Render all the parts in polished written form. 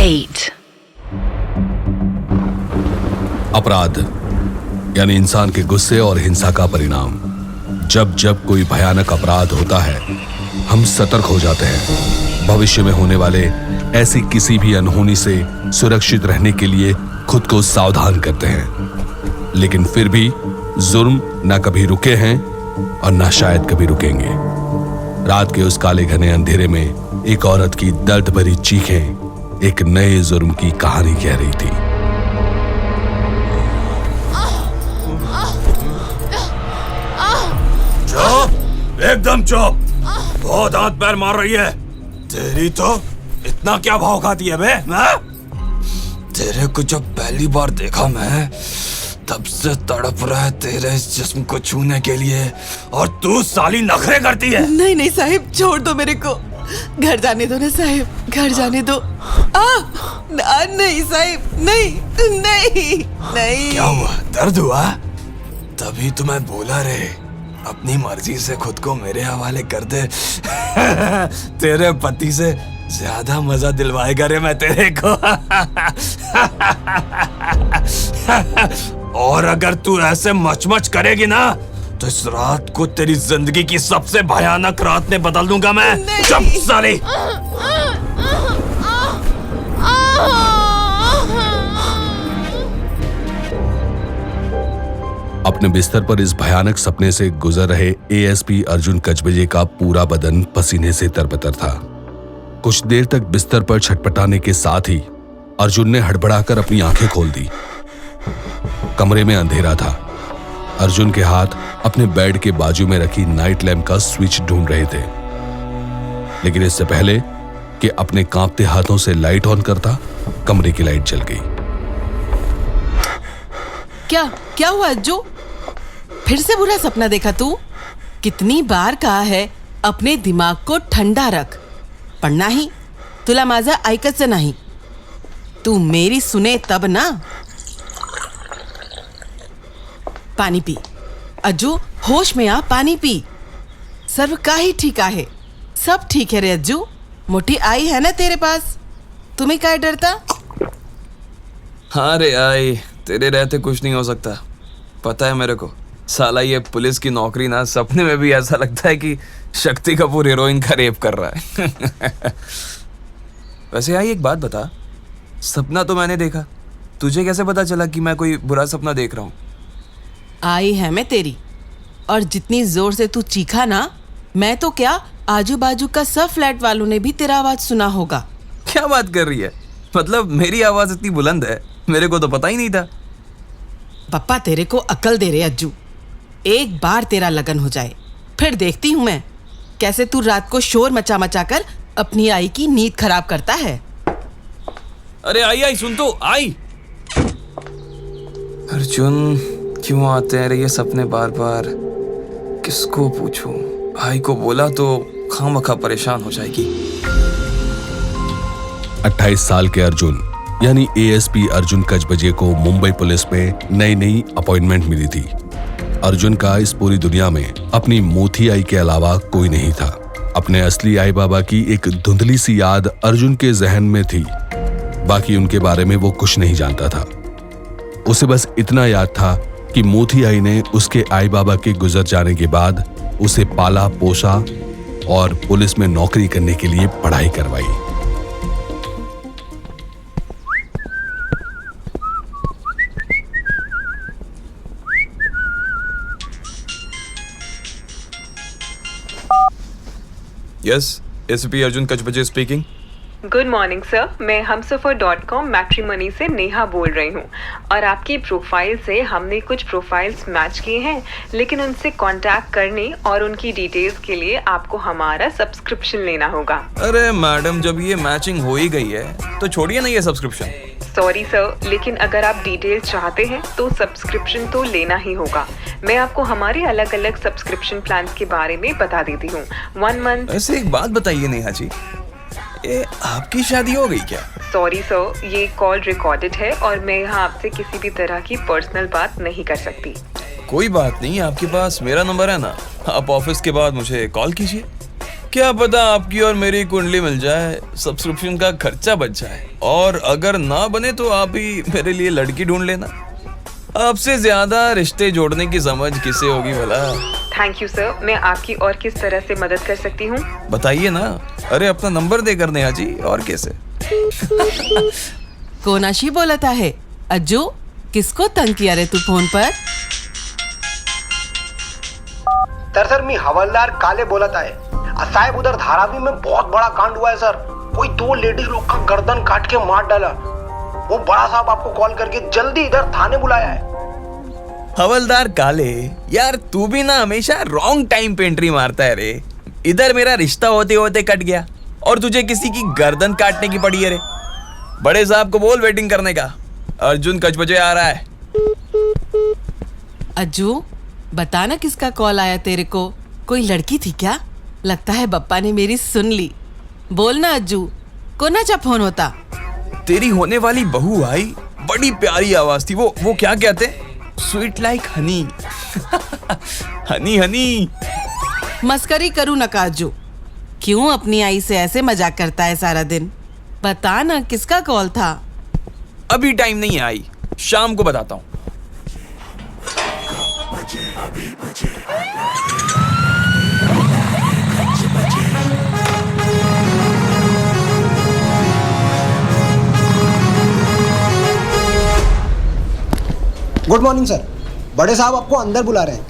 8. अपराध यानी इंसान के गुस्से और हिंसा का परिणाम। जब जब कोई भयानक अपराध होता है, हम सतर्क हो जाते हैं। भविष्य में होने वाले ऐसी किसी भी अनहोनी से सुरक्षित रहने के लिए खुद को सावधान करते हैं। लेकिन फिर भी जुर्म न कभी रुके हैं और न शायद कभी रुकेंगे। रात के उस काले घने अंधेरे में एक औरत की दर्द भरी चीखें एक नए जुर्म की कहानी कह रही थी। चुप, एकदम चुप। बहुत हाथ पैर मार रही है। तेरी तो इतना क्या भाव खाती है बे? तेरे को जब पहली बार देखा मैं, तब से तड़प रहा है तेरे इस जिस्म को छूने के लिए, और तू साली नखरे करती है। नहीं नहीं साहिब, छोड़ दो मेरे को। घर जाने दो ना साहिब, घर जाने दो। नहीं साहिब, नहीं नहीं नहीं। क्या हुआ? दर्द हुआ? तभी तो मैं बोला रे, अपनी मर्जी से खुद को मेरे हवाले कर दे। तेरे पति से ज्यादा मजा दिलवाएगा रे मैं तेरे को। और अगर तू ऐसे मचमच करेगी ना, तो इस रात को तेरी जिंदगी की सबसे भयानक रात में बदल दूंगा मैं। चुप साली। अपने बिस्तर पर इस भयानक सपने से गुजर रहे एएसपी अर्जुन कचबजे का पूरा बदन पसीने से तरबतर था। कुछ देर तक बिस्तर पर छटपटाने के साथ ही अर्जुन ने हड़बड़ाकर अपनी आंखें खोल दी। कमरे में अंधेरा था। अर्जुन के हाथ अपने बेड के बाजू में रखी नाइट लैंप का स्विच ढूंढ रहे थे, लेकिन इससे पहले कि अपने कांपते हाथों से लाइट ऑन करता, कमरे की लाइट जल गई। क्या हुआ अज्जू? फिर से बुरा सपना देखा तू? कितनी बार कहा है अपने दिमाग को ठंडा रख, पढ़ना ही तुला माझा ऐकच नाही। तू मेरी सुने तब ना। पानी पी अज्जू, होश में आ, पानी पी। सर्व का ही ठीक है, सब ठीक है रे अज्जू। मोटी आई है ना तेरे पास, तुम्हें क्या डरता? हाँ रे आई, तेरे रहते कुछ नहीं हो सकता। पता है मेरे को, साला ये पुलिस की नौकरी ना, सपने में भी ऐसा लगता है कि शक्ति कपूर हीरोइन का रेप कर रहा है। वैसे आई एक बात बता, सपना तो मैंने देखा, तुझे कैसे पता चला कि मैं कोई बुरा सपना देख रहा हूँ? आई है मैं तेरी, और जितनी जोर से तू चीखा ना, मैं तो क्या आजू बाजू का सब फ्लैट वालों ने भी तेरा आवाज सुना होगा। क्या बात कर रही है? मतलब मेरी आवाज इतनी बुलंद है? मेरे को तो पता ही नहीं था। पप्पा तेरे को अकल दे रहे अज्जू। एक बार तेरा लगन हो जाए, फिर देखती हूँ मैं कैसे तू रात को शोर मचा मचा कर अपनी आई की नींद खराब करता है। अरे आई सुन तो, आई। अर्जुन, क्यों आते हैं रे ये सपने बार बार? किसको पूछूं? आई को बोला तो खामखा परेशान हो जाएगी। 28 साल के अर्जुन यानी एएसपी अर्जुन कचबजे को मुंबई पुलिस में नई अपॉइंटमेंट मिली थी। अर्जुन का इस पूरी दुनिया में अपनी मोथी आई के अलावा कोई नहीं था। अपने असली आई बाबा की एक धुंधली सी याद अर्जुन के जहन में थी, बाकी उनके बारे में वो कुछ नहीं जानता था। उसे बस इतना याद था कि मोथी आई ने उसके आई बाबा के गुजर जाने के बाद उसे पाला पोसा और पुलिस में नौकरी करने के लिए पढ़ाई करवाई। Yes, SP Arjun Kachbaje speaking. Good morning sir, मैं हमसफर.com मैट्रिमनी से नेहा बोल रही हूँ, और आपकी प्रोफाइल से हमने कुछ प्रोफाइल्स मैच किए हैं, लेकिन उनसे कांटेक्ट करने और उनकी डिटेल्स के लिए आपको हमारा सब्सक्रिप्शन लेना होगा। अरे मैडम, जब ये मैचिंग हो ही गई है तो छोड़िए ना ये सब्सक्रिप्शन। सॉरी सर, लेकिन अगर आप डिटेल चाहते हैं तो सब्सक्रिप्शन तो लेना ही होगा। मैं आपको हमारे अलग अलग सब्सक्रिप्शन प्लान्स के बारे में बता देती हूँ। 1 मंथ। ऐसे एक बात बताइए नेहा जी, ये आपकी शादी हो गई क्या? सॉरी सर, ये कॉल रिकॉर्डेड है और मैं यहाँ आपसे किसी भी तरह की पर्सनल बात नहीं कर सकती। कोई बात नहीं, आपके पास मेरा नंबर है ना, आप ऑफिस के बाद मुझे कॉल कीजिए। क्या पता आपकी और मेरी कुंडली मिल जाए, सब्सक्रिप्शन का खर्चा बच जाए, और अगर ना बने तो आप ही मेरे लिए लड़की ढूंढ लेना। आपसे ज्यादा रिश्ते जोड़ने की समझ किसे होगी भला। Thank you sir. मैं आपकी और किस तरह से मदद कर सकती हूँ? बताइए ना। अरे अपना नंबर देकर नेहा जी, और कैसे। कोणाशी बोलत आहे? अज्जू, किसको तंग किया रे तू फोन पर? तर सर मी हवालदार काले बोलत आहे। साहेब उधर धारावी में बहुत बड़ा कांड हुआ है सर। कोई 2 लेडीज लोग का गर्दन काट के मार डाला। वो बड़ा साहब आपको कॉल करके जल्दी इधर थाने बुलाया है। हवलदार काले, यार तू भी ना हमेशा रॉन्ग टाइम पे एंट्री मारता है रे। इधर मेरा रिश्ता होते होते कट गया और तुझे किसी की गर्दन काटने की पड़ी है रे। बड़े साहब को बोल वेटिंग करने का, अर्जुन कचबजे आ रहा है। अज्जू, बता ना किसका कॉल आया तेरे को? कोई लड़की थी क्या? लगता है बप्पा ने मेरी सुन ली। बोल ना अज्जू, कोणाचा फोन होता? तेरी होने वाली बहू आई, बड़ी प्यारी आवाज थी। वो क्या कहते? Sweet like honey. Honey honey. मस्करी करूँ नका अज्जू। क्यों अपनी आई से ऐसे मजाक करता है सारा दिन? बता ना किसका कॉल था? अभी टाइम नहीं आई, शाम को बताता हूँ। Good morning sir. बड़े साहब आपको अंदर बुला रहे हैं।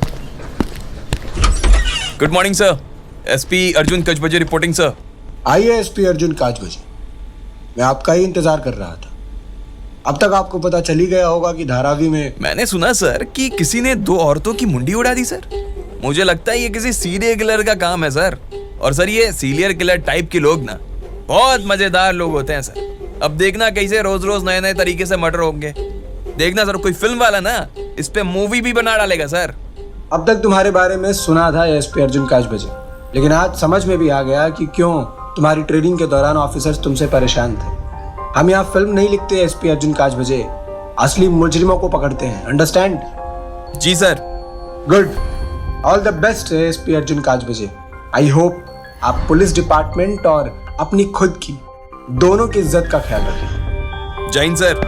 Good morning sir. SP Arjun Kachbaje reporting sir. आइए एसपी अर्जुन काजबजे। मैं आपका ही इंतजार कर रहा था। अब तक आपको पता चल ही गया होगा कि धारावी में मैंने सुना सर कि किसी ने 2 औरतों की मुंडी उड़ा दी सर। मुझे लगता है ये किसी सीरियल किलर का काम है सर। और सर ये सीरियल किलर टाइप के लोग ना बहुत मजेदार लोग होते हैं सर। अब देखना कैसे रोज रोज नए नए तरीके से मर्डर होंगे। देखना सर, कोई फिल्म वाला ना इस पे मूवी भी बना डालेगा सर। अब तक तुम्हारे बारे में सुना था एसपी अर्जुन काजबजे, लेकिन आज समझ में भी आ गया कि क्यों तुम्हारी ट्रेनिंग के दौरान ऑफिसर्स तुमसे परेशान थे। हम यहाँ फिल्म नहीं लिखते एसपी अर्जुन काजबजे, असली मुजरिमों को पकड़ते हैं। अंडरस्टैंड? जी sir. Good. All the best SP Arjun Kajbaje. I hope आप पुलिस डिपार्टमेंट और अपनी खुद की दोनों की इज्जत का ख्याल रखें। जय हिंद सर।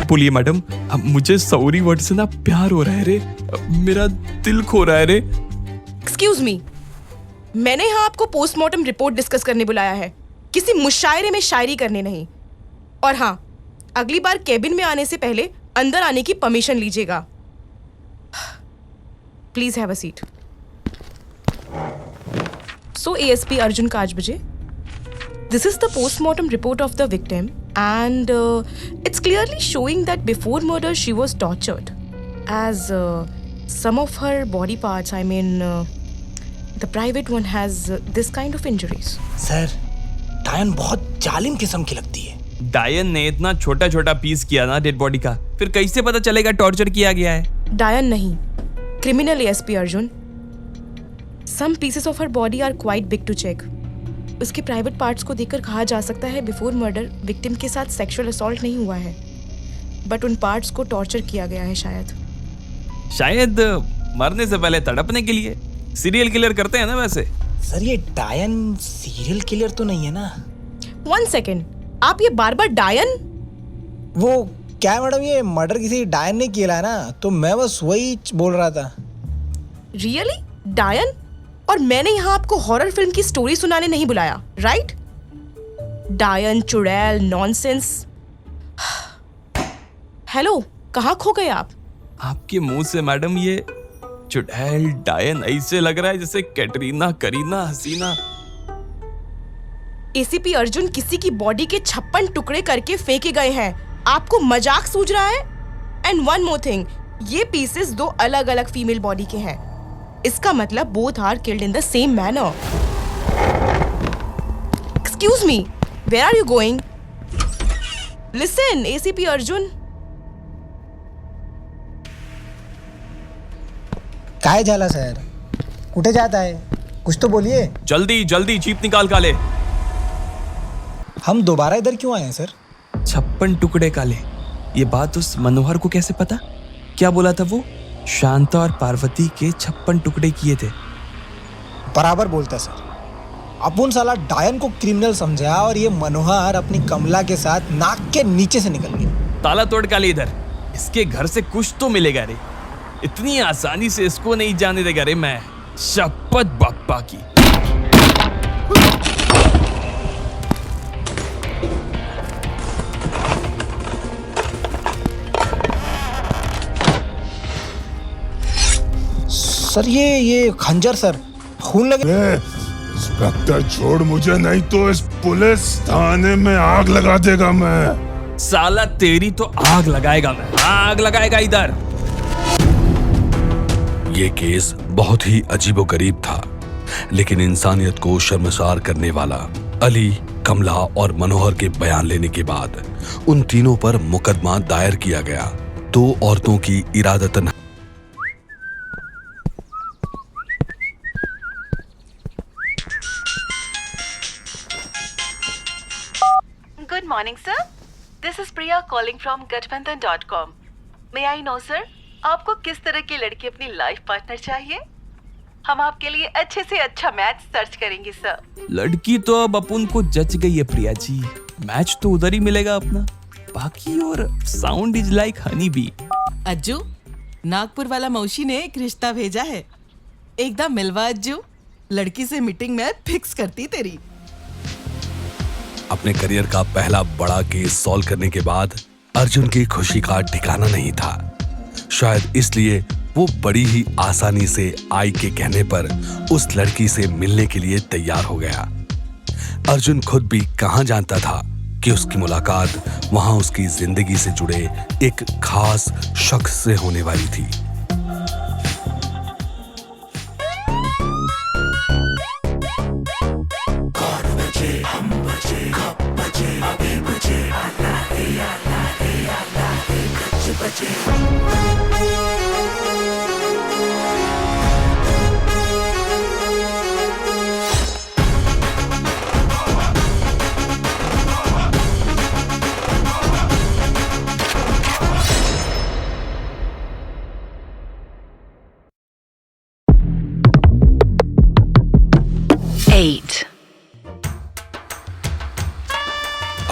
बोलिए मैडम। मुझे सौरी वर्ड से ना प्यार हो रहा है रे। मेरा दिल खो रहा है रे। एक्सक्यूज मी, मैंने यहाँ आपको पोस्टमार्टम रिपोर्ट डिस्कस करने बुलाया है, किसी मुशायरे में शायरी करने नहीं। और हाँ, अगली बार केबिन में आने से पहले अंदर आने की परमिशन लीजिएगा। Please have a seat. So ASP Arjun Kajbaje, this is the postmortem report of the victim and it's clearly showing that before murder she was tortured as some of her body parts, I mean the private one has this kind of injuries. Sir, डायन बहुत जालिम किस्म की लगती है। डायन ने इतना छोटा छोटा पीस किया ना डेड बॉडी का, फिर कैसे पता चलेगा टॉर्चर किया गया है? डायन नहीं, criminal ASP Arjun. Some pieces of her body are quite big to check. उसके प्राइवेट पार्ट्स को देखकर कहा जा सकता है बिफोर मर्डर विक्टिम के साथ सेक्सुअल असॉल्ट नहीं हुआ है, बट उन पार्ट्स को टॉर्चर किया गया है। शायद मरने से पहले तड़पने के लिए सीरियल किलर करते हैं ना वैसे। सर ये डायन सीरियल किलर तो नहीं है ना? 1 सेकेंड, आप ये बार बार डायन? वो क्या मैडम, ये मर्डर किसी डायन ने किया है ना, तो मैं बस वही बोल रहा था। रियली डायन? और मैंने यहाँ आपको हॉरर फिल्म की स्टोरी सुनाने नहीं बुलाया, राइट? डायन, चुड़ैल, नॉनसेंस। हेलो, कहाँ खो गए आप? आपके मुंह से मैडम ये चुड़ैल डायन ऐसे लग रहा है जैसे कैटरीना, करीना, हसीना। एसीपी अर्जुन किसी की बॉडी के 56 टुकड़े करके फेंके गए हैं। आपको मजाक सूझ रहा है? एंड वन मोर थिंग, ये पीसेस 2 अलग अलग फीमेल बॉडी के हैं। इसका मतलब both are killed in the same manner. Excuse me, where are you going? Listen ACP Arjun. काय झाला सर? कुठे जाता है? कुछ तो बोलिए। जल्दी जल्दी जीप निकाल काले। हम दोबारा इधर क्यों आए हैं सर? 56 टुकड़े काले, ये बात उस मनोहर को कैसे पता? क्या बोला था वो? शांता और पार्वती के 56 टुकड़े किए थे। बराबर बोलता है सर। अपुन साला डायन को क्रिमिनल समझा और ये मनोहर अपनी कमला के साथ नाक के नीचे से निकल गया। ताला तोड़ काले इधर, इसके घर से कुछ तो मिलेगा रे। इतनी आसानी से इसको नहीं जाने देगा रे मैं, शपथ बाप्पा की। सर ये खंजर सर, खून लगे। इंस्पेक्टर छोड़ मुझे, नहीं तो इस पुलिस थाने में आग लगा देगा मैं। साला तेरी तो आग लगाएगा मैं, आग लगाएगा इधर। ये केस बहुत ही अजीबोगरीब था, लेकिन इंसानियत को शर्मसार करने वाला अली, कमला और मनोहर के बयान लेने के बाद उन तीनों पर मुकदमा दायर किया गया। 2 औरतों की इरादतन good morning sir, this is Priya calling from Gathbandhan dot com. May I know sir, आपको किस तरह की लड़की अपनी लाइफ पार्टनर चाहिए? हम आपके लिए अच्छे से अच्छा मैच सर्च करेंगे सर। लड़की तो अब अपन को जच गई है प्रिया जी, मैच तो उधर ही मिलेगा अपना। बाकी और sound is like honey bee. Ajju, Nagpur वाला मौसी ने एक रिश्ता भेजा है, एकदम मिलवा अज्जू, लड़की से मीटिंग में फिक्स करती तेरी। अपने करियर का पहला बड़ा केस सॉल्व करने के बाद अर्जुन की खुशी का ठिकाना नहीं था। शायद इसलिए वो बड़ी ही आसानी से आई के कहने पर उस लड़की से मिलने के लिए तैयार हो गया। अर्जुन खुद भी कहां जानता था कि उसकी मुलाकात वहां उसकी जिंदगी से जुड़े एक खास शख्स से होने वाली थी।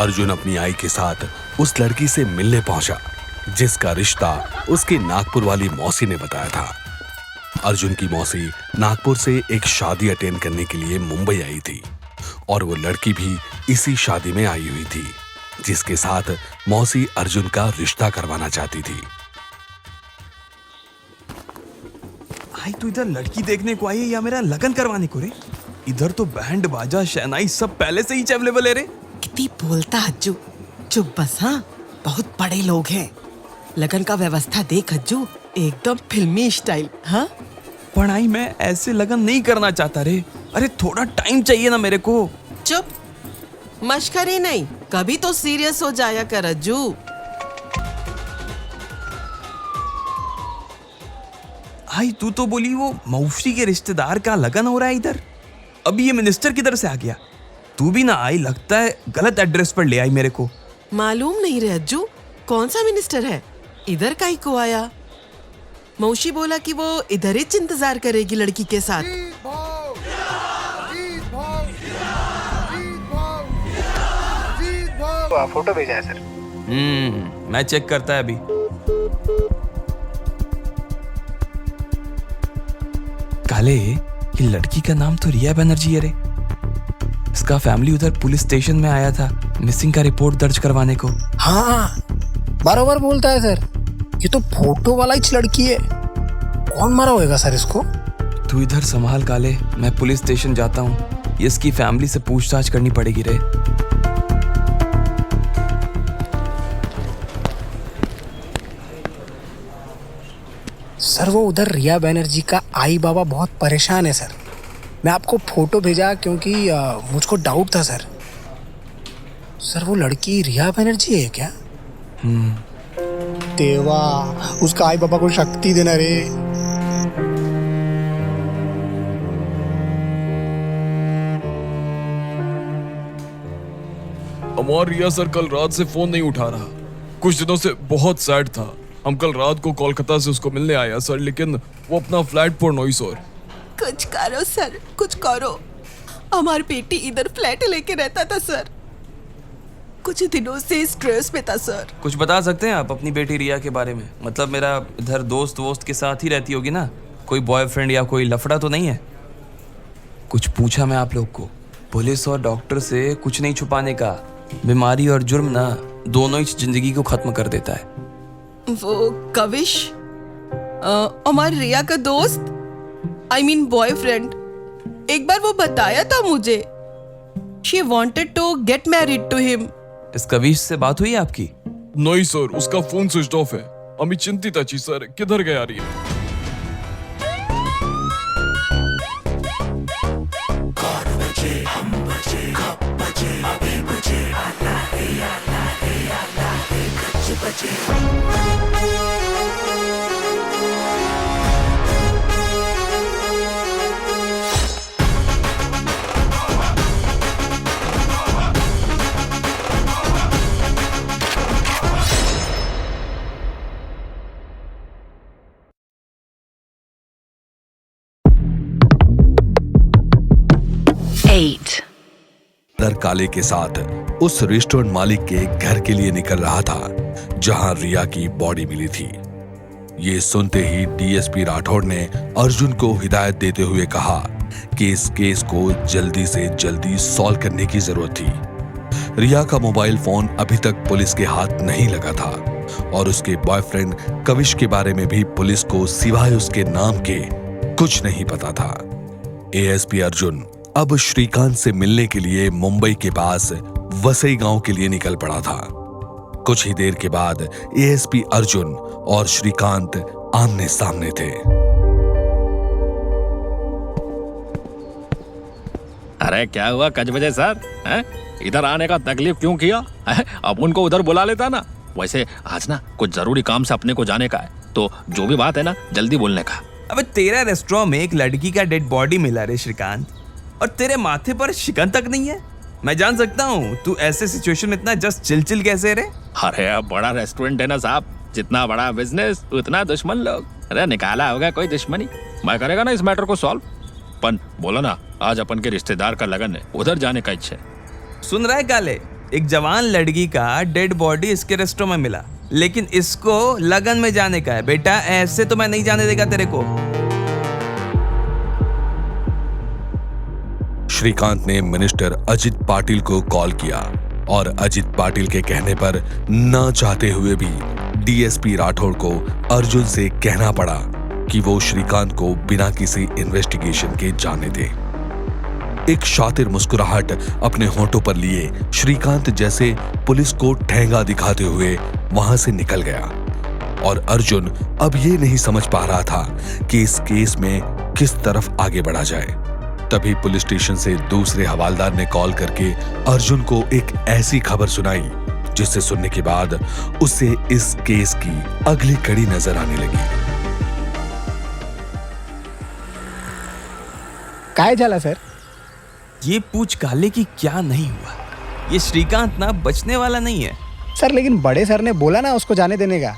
अर्जुन अपनी आई के साथ उस लड़की से मिलने पहुंचा जिसका रिश्ता उसकी नागपुर वाली मौसी ने बताया था। अर्जुन की मौसी नागपुर से एक शादी अटेंड करने के लिए मुंबई आई थी और वो लड़की भी इसी शादी में आई हुई थी जिसके साथ मौसी अर्जुन का रिश्ता करवाना चाहती थी। आई तू इधर लड़की देखने को आई है या मेरा लगन करवाने को रे? इधर तो बैंड बाजा शहनाई सब पहले से ही अवेलेबल है रे। कितनी बोलता अज्जू, चुप बस। हाँ, बहुत बड़े लोग हैं। लगन का व्यवस्था देख अज्जू, एकदम फिल्मी स्टाइल। हाँ, पढ़ाई में ऐसे लगन नहीं करना चाहता रे। अरे थोड़ा टाइम चाहिए ना मेरे को। चुप, मशकरी नहीं, कभी तो सीरियस हो जाया कर अज्जू। आई तू तो बोली वो मौसी के रिश्तेदार का लगन हो रहा है इधर। अभी ये मिनिस्टर किधर से आ गया? तू भी ना आई, लगता है गलत एड्रेस पर ले आई मेरे को। मालूम नहीं रे अज्जू, कौन सा मिनिस्टर है, इधर काहे को आया? मौसी बोला कि वो इधर ही इंतजार करेगी लड़की के साथ। फोटो भेजा है सर। मैं चेक करता है अभी। काले, ये लड़की का नाम तो रिया बनर्जी है रे। इसका फैमिली उधर पुलिस स्टेशन में आया था मिसिंग का रिपोर्ट दर्ज करवाने को। हाँ, बराबर बोलता है सर। ये तो फोटो वाला ही लड़की है। कौन मारा होगा सर इसको? तू इधर संभाल काले, मैं पुलिस स्टेशन जाता हूँ। इसकी फैमिली से पूछताछ करनी पड़ेगी रे। सर वो उधर रिया बनर्जी का आई बाबा बहुत परेशान है सर। मैं आपको फोटो भेजा क्योंकि मुझको डाउट था सर। सर वो लड़की रिया बनर्जी है क्या? देवा, उसका आई बाबा को शक्ति देना रे। हमारा रिया सर कल रात से फोन नहीं उठा रहा, कुछ दिनों से बहुत सैड था। हम कल रात को कोलकाता से उसको मिलने आया सर, लेकिन वो अपना फ्लैट पर नहीं सर। कुछ करो सर, कुछ करो। हमारी बेटी इधर फ्लैट लेके रहता था सर, कुछ दिनों से स्ट्रेस में था सर। कुछ बता सकते हैं आप अपनी बेटी रिया के बारे में? मतलब मेरा इधर दोस्त वोस्त के साथ ही रहती होगी ना, कोई बॉयफ्रेंड या कोई लफड़ा तो नहीं है? कुछ पूछा मैं आप लोग को? पुलिस और डॉक्टर से कुछ नहीं छुपाने का। बीमारी और जुर्म ना दोनों ही जिंदगी को खत्म कर देता है। वो कविश हमारी रिया का दोस्त, आई मीन बॉयफ्रेंड, एक बार वो बताया था मुझे, she wanted to get married to him. इस कविश से बात हुई आपकी? नहीं सर, उसका फोन स्विच ऑफ है। अमी चिंतित अच्छी सर, किधर गया रिया? दर काले के साथ उस रेस्टोरेंट मालिक के घर के लिए निकल रहा था जहां रिया की बॉडी मिली थी। ये सुनते ही डीएसपी राठौड़ ने अर्जुन को हिदायत देते हुए कहा कि इस केस को जल्दी से जल्दी सॉल्व करने की जरूरत थी। रिया का मोबाइल फोन अभी तक पुलिस के हाथ नहीं लगा था और उसके बॉयफ्रेंड कविश के बारे में भी पुलिस को सिवाय उसके नाम के कुछ नहीं पता था। एएसपी अर्जुन अब श्रीकांत से मिलने के लिए मुंबई के पास वसई गांव के लिए निकल पड़ा था। कुछ ही देर के बाद एएसपी अर्जुन और श्रीकांत आमने सामने थे। अरे क्या हुआ कजबजे सर, इधर आने का तकलीफ क्यों किया? अब उनको उधर बुला लेता ना। वैसे आज ना कुछ जरूरी काम से अपने को जाने का है, तो जो भी बात है ना जल्दी बोलने का। अबे तेरा रेस्टोरेंट में एक लड़की का डेड बॉडी मिला रे श्रीकांत, और तेरे माथे पर शिकन तक नहीं है। मैं जान सकता हूँ तू ऐसे सिचुएशन में इतना जस्ट चिल कैसे रे? अरे अब बड़ा रेस्टोरेंट है ना साहब, जितना बड़ा बिजनेस उतना दुश्मन लोग। अरे निकाला होगा कोई दुश्मनी, मैं करेगा ना इस मैटर को सॉल्व। पन बोला ना आज अपन के रिश्तेदार का लगन है, उधर जाने का इच्छा है। सुन रहा है काले, एक जवान लड़की का डेड बॉडी इसके रेस्टोरेंट में मिला, लेकिन इसको लगन में जाने का है। बेटा ऐसे तो मैं नहीं जाने देगा तेरे को। श्रीकांत ने मिनिस्टर अजित पाटिल को कॉल किया और अजित पाटिल के कहने पर ना चाहते हुए भी डीएसपी राठौड़ को अर्जुन से कहना पड़ा कि वो श्रीकांत को बिना किसी इन्वेस्टिगेशन के जाने दे। एक शातिर मुस्कुराहट अपने होठों पर लिए श्रीकांत जैसे पुलिस को ठेंगा दिखाते हुए वहां से निकल गया और अर्जुन अब ये नहीं समझ पा रहा था कि इस केस में किस तरफ आगे बढ़ा जाए। तभी पुलिस स्टेशन से दूसरे हवालदार ने कॉल करके अर्जुन को एक ऐसी खबर सुनाई जिसे सुनने के बाद उसे इस केस की अगली कड़ी नजर आने लगी। काय झाला सर? ये पूछ काले की क्या नहीं हुआ। ये श्रीकांत ना बचने वाला नहीं है सर, लेकिन बड़े सर ने बोला ना उसको जाने देने का।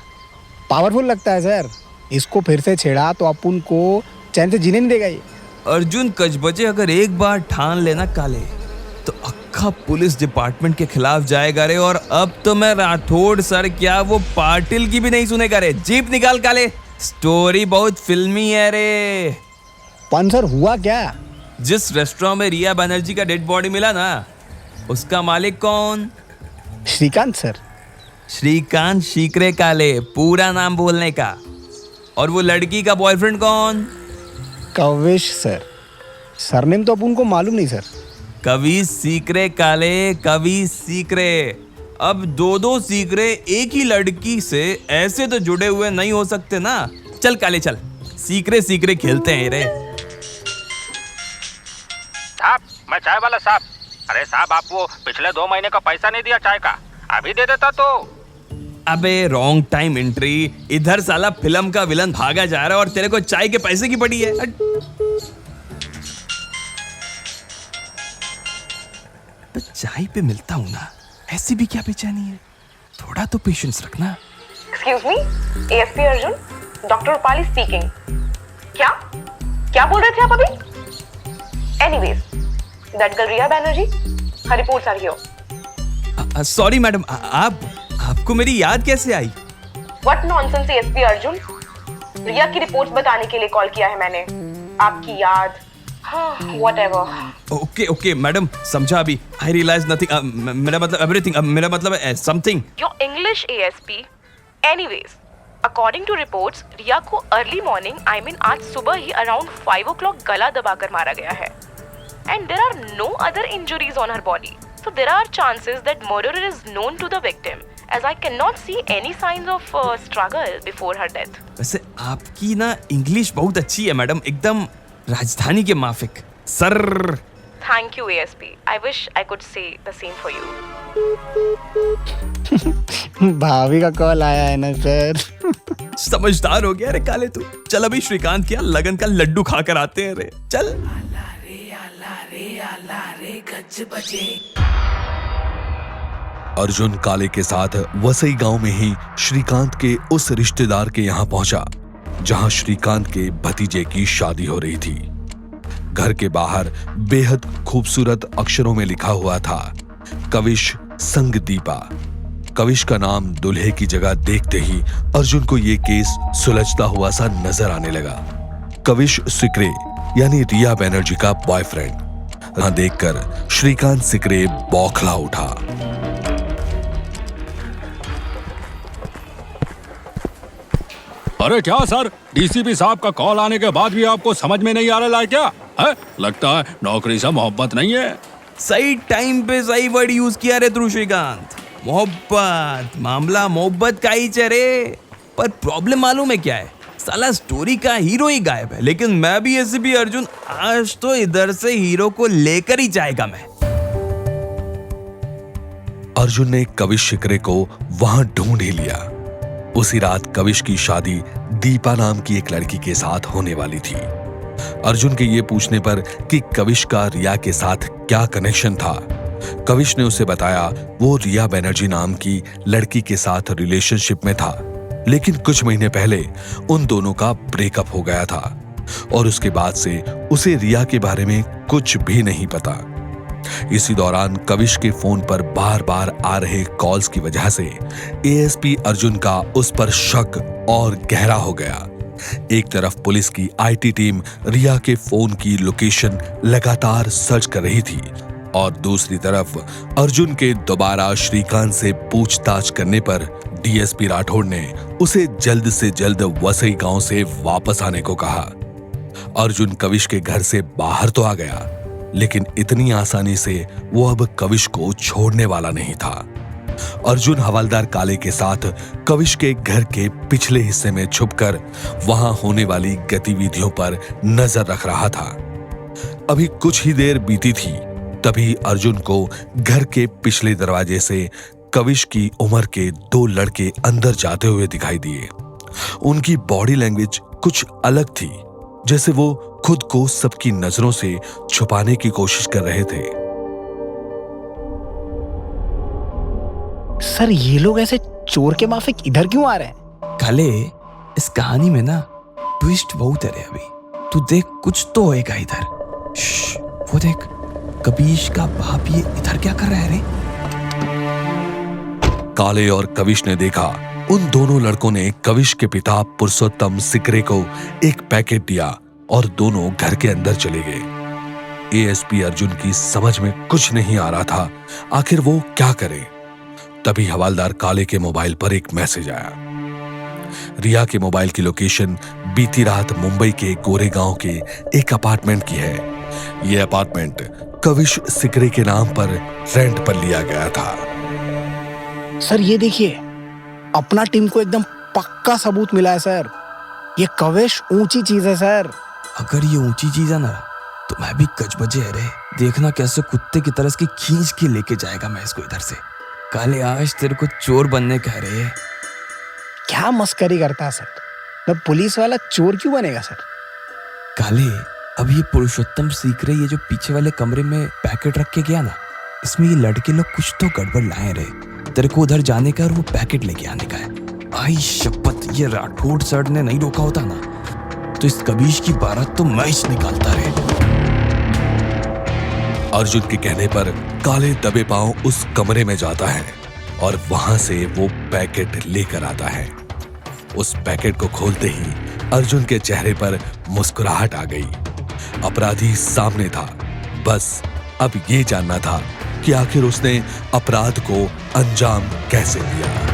पावरफुल लगता है सर, इसको फिर से छेड़ा तो अपन को चैन से जीने नहीं देगा ये। अर्जुन कजबजे अगर एक बार ठान लेना काले तो अक्खा पुलिस डिपार्टमेंट के खिलाफ जाएगा रे। और अब तो मैं राठौड़ सर क्या वो पाटिल की भी नहीं सुनेगा रे। जीप निकाल काले, स्टोरी बहुत फिल्मी है रे। पन सर हुआ क्या? जिस रेस्टोरेंट में रिया बनर्जी का डेड बॉडी मिला ना, उसका मालिक कौन? श्रीकांत सर। श्रीकांत शीकरे काले, पूरा नाम बोलने का। और वो लड़की का बॉयफ्रेंड कौन? कविश सर। सरनेम तो अपन को मालूम नहीं सर। कवि सीकरे काले, कवि सीकरे। अब दो सीकरे एक ही लड़की से ऐसे तो जुड़े हुए नहीं हो सकते ना। चल काले चल, सीकरे खेलते हैं रे। साहब मैं चाय वाला साहब। अरे साहब आप वो पिछले 2 महीने का पैसा नहीं दिया चाय का, अभी दे देता तो। अबे रॉन्ग टाइम एंट्री। इधर साला फिल्म का विलन भागा जा रहा है और तेरे को चाय के पैसे की पड़ी है। चाय पे मिलता हूं ना, ऐसी भी क्या बेचैनी है? थोड़ा तो पेशेंस रखना। Excuse me, ASP Arjun, doctor Rupali speaking. क्या क्या बोल रहे थे आप अभी? Anyways, that girl Riya Banerjee, her reports are here. Sorry madam, आपको मेरी याद कैसे आई? What nonsense ASP Arjun, Riya की रिपोर्ट्स बताने के लिए कॉल किया है मैंने। आपकी याद, व्हाटएवर। ओके मैडम, समझा अभी। आई रियलाइज नथिंग, मेरा मतलब एवरीथिंग, मेरा मतलब something. Your English ASP. Anyways, according to reports, Riya को अर्ली मॉर्निंग, आई मीन आज सुबह ही अराउंड 5 o'clock गला दबाकर मारा गया है। And there are no other injuries on her body, so there are chances that murderer is known to the victim, as I cannot see any signs of struggle before her death. वैसे आपकी ना English बहुत अच्छी है madam, एकदम राजधानी के माफिक। Sir, Thank you, ASP. I wish I could say the same for you. भाभी का कॉल आया है ना सर। समझदार हो गया रे काले तू। चल अभी श्रीकांत क्या लगन का लड्डू खाकर आते हैं रे, चल। अर्जुन काले के साथ वसई गांव में ही श्रीकांत के उस रिश्तेदार के यहां पहुंचा जहां श्रीकांत के भतीजे की शादी हो रही थी। घर के बाहर बेहद खूबसूरत अक्षरों में लिखा हुआ था, कविश संग दीपा। कविश का नाम दुल्हे की जगह देखते ही अर्जुन को यह केस सुलझता हुआ सा नजर आने लगा। कविश सिकरे यानी रिया बैनर्जी का बॉयफ्रेंड देखकर श्रीकांत सिकरे बौखला उठा। अरे क्या सर, डीसीपी साहब का कॉल आने के बाद भी आपको समझ में नहीं आ रहा है क्या? है? लगता है नौकरी से मोहब्बत नहीं है। सही टाइम पे सही वर्ड यूज किया रे तू श्रीकांत। मोहब्बत, मामला मोहब्बत का ही चेहरे। पर प्रॉब्लम मालूम है क्या है? साला स्टोरी का हीरो ही गायब है, लेकिन मैं भी एसीपी अर्जुन आज तो इधर से हीरो को लेकर ही जाएगा मैं। अर्जुन ने कविश शिकरे को वहां ढूंढ ही लिया। उसी रात कविश की शादी दीपा नाम की एक लड़की के साथ होने वाली थी। अर्जुन के ये पूछने पर कि कविश का रिया के साथ क्या कनेक्शन था, कविश ने उसे बताया वो रिया बैनर्जी नाम की लड़की के साथ रिलेशनशिप में था, लेकिन कुछ महीने पहले उन दोनों का ब्रेकअप हो गया था और उसके बाद से उसे रिया के बारे में कुछ भी नहीं पता। इसी दौरान कविश के फोन पर बार बार आ रहे कॉल्स की वजह से एएसपी अर्जुन का उस पर शक और गहरा हो गया। एक तरफ पुलिस की आईटी टीम रिया के फोन की लोकेशन लगातार सर्च कर रही थी और दूसरी तरफ अर्जुन के दोबारा श्रीकांत से पूछताछ करने पर डीएसपी राठौड़ ने उसे जल्द से जल्द वसई गांव से वापस आने को कहा। अर्जुन कविश के घर से बाहर तो आ गया, लेकिन इतनी आसानी से वो अब कविश को छोड़ने वाला नहीं था। अर्जुन हवलदार काले के साथ कविश के घर के पिछले हिस्से में छुपकर वहां होने वाली गतिविधियों पर नजर रख रहा था। अभी कुछ ही देर बीती थी, तभी अर्जुन को घर के पिछले दरवाजे से कविश की उम्र के 2 लड़के अंदर जाते हुए दिखाई दिए। उनकी बॉडी लैंग्वेज कुछ अलग थी, जैसे वो खुद को सबकी नजरों से छुपाने की कोशिश कर रहे थे। सर ये लोग ऐसे चोर के माफिक इधर क्यों आ रहे हैं? काले, इस कहानी में ना ट्विस्ट बहुत है रे अभी। तू देख, कुछ तो होएगा इधर। वो देख, कविश का बाप ये इधर क्या कर रहा है रे? काले और कविश ने देखा उन दोनों लड़कों ने कविश के पिता पुरुषोत्तम सिकरे को एक पैकेट दिया और दोनों घर के अंदर चले गए। एएसपी अर्जुन की समझ में कुछ नहीं आ रहा था, आखिर वो क्या करे। तभी हवलदार काले के मोबाइल पर एक मैसेज आया। रिया के मोबाइल की लोकेशन बीती रात मुंबई के गोरेगांव के एक अपार्टमेंट की है। यह अपार्टमेंट कविश सिकरे के नाम पर रेंट पर लिया गया था। सर ये देखिए, अपना टीम को एकदम पक्का सबूत मिला है सर। ये कविश ऊंची चीज है सर। अगर ये ऊंची चीज है ना, तो मैं भी कचबजे है रे। देखना कैसे कुत्ते की तरह इसकी खींच के लेके जाएगा मैं इसको इधर से। काले, आज तेरे को चोर बनने कह रहे हैं। क्या मस्करी करता है सर? मैं पुलिस वाला चोर क्यों बनेगा सर? काले, अब ये पुरुषोत्तम सीकरे ये जो पीछे वाले कमरे में पैकेट रख के गया ना, इसमें ये लड़के लोग कुछ तो गड़बड़ लाए रहे। तेरे को उधर जाने का और वो पैकेट लेके आने का है। आई शपथ, ये राठौड़ सर ने नहीं रोका होता ना तो इस कबीश की बारात तो मैं ही निकालता रहे। अर्जुन के कहने पर काले दबे पांव उस कमरे में जाता है और वहां से वो पैकेट लेकर आता है। उस पैकेट को खोलते ही अर्जुन के चेहरे पर मुस्कुराहट आ गई। अपराधी सामने था, बस अब ये जानना था कि आखिर उसने अपराध को अंजाम कैसे दिया।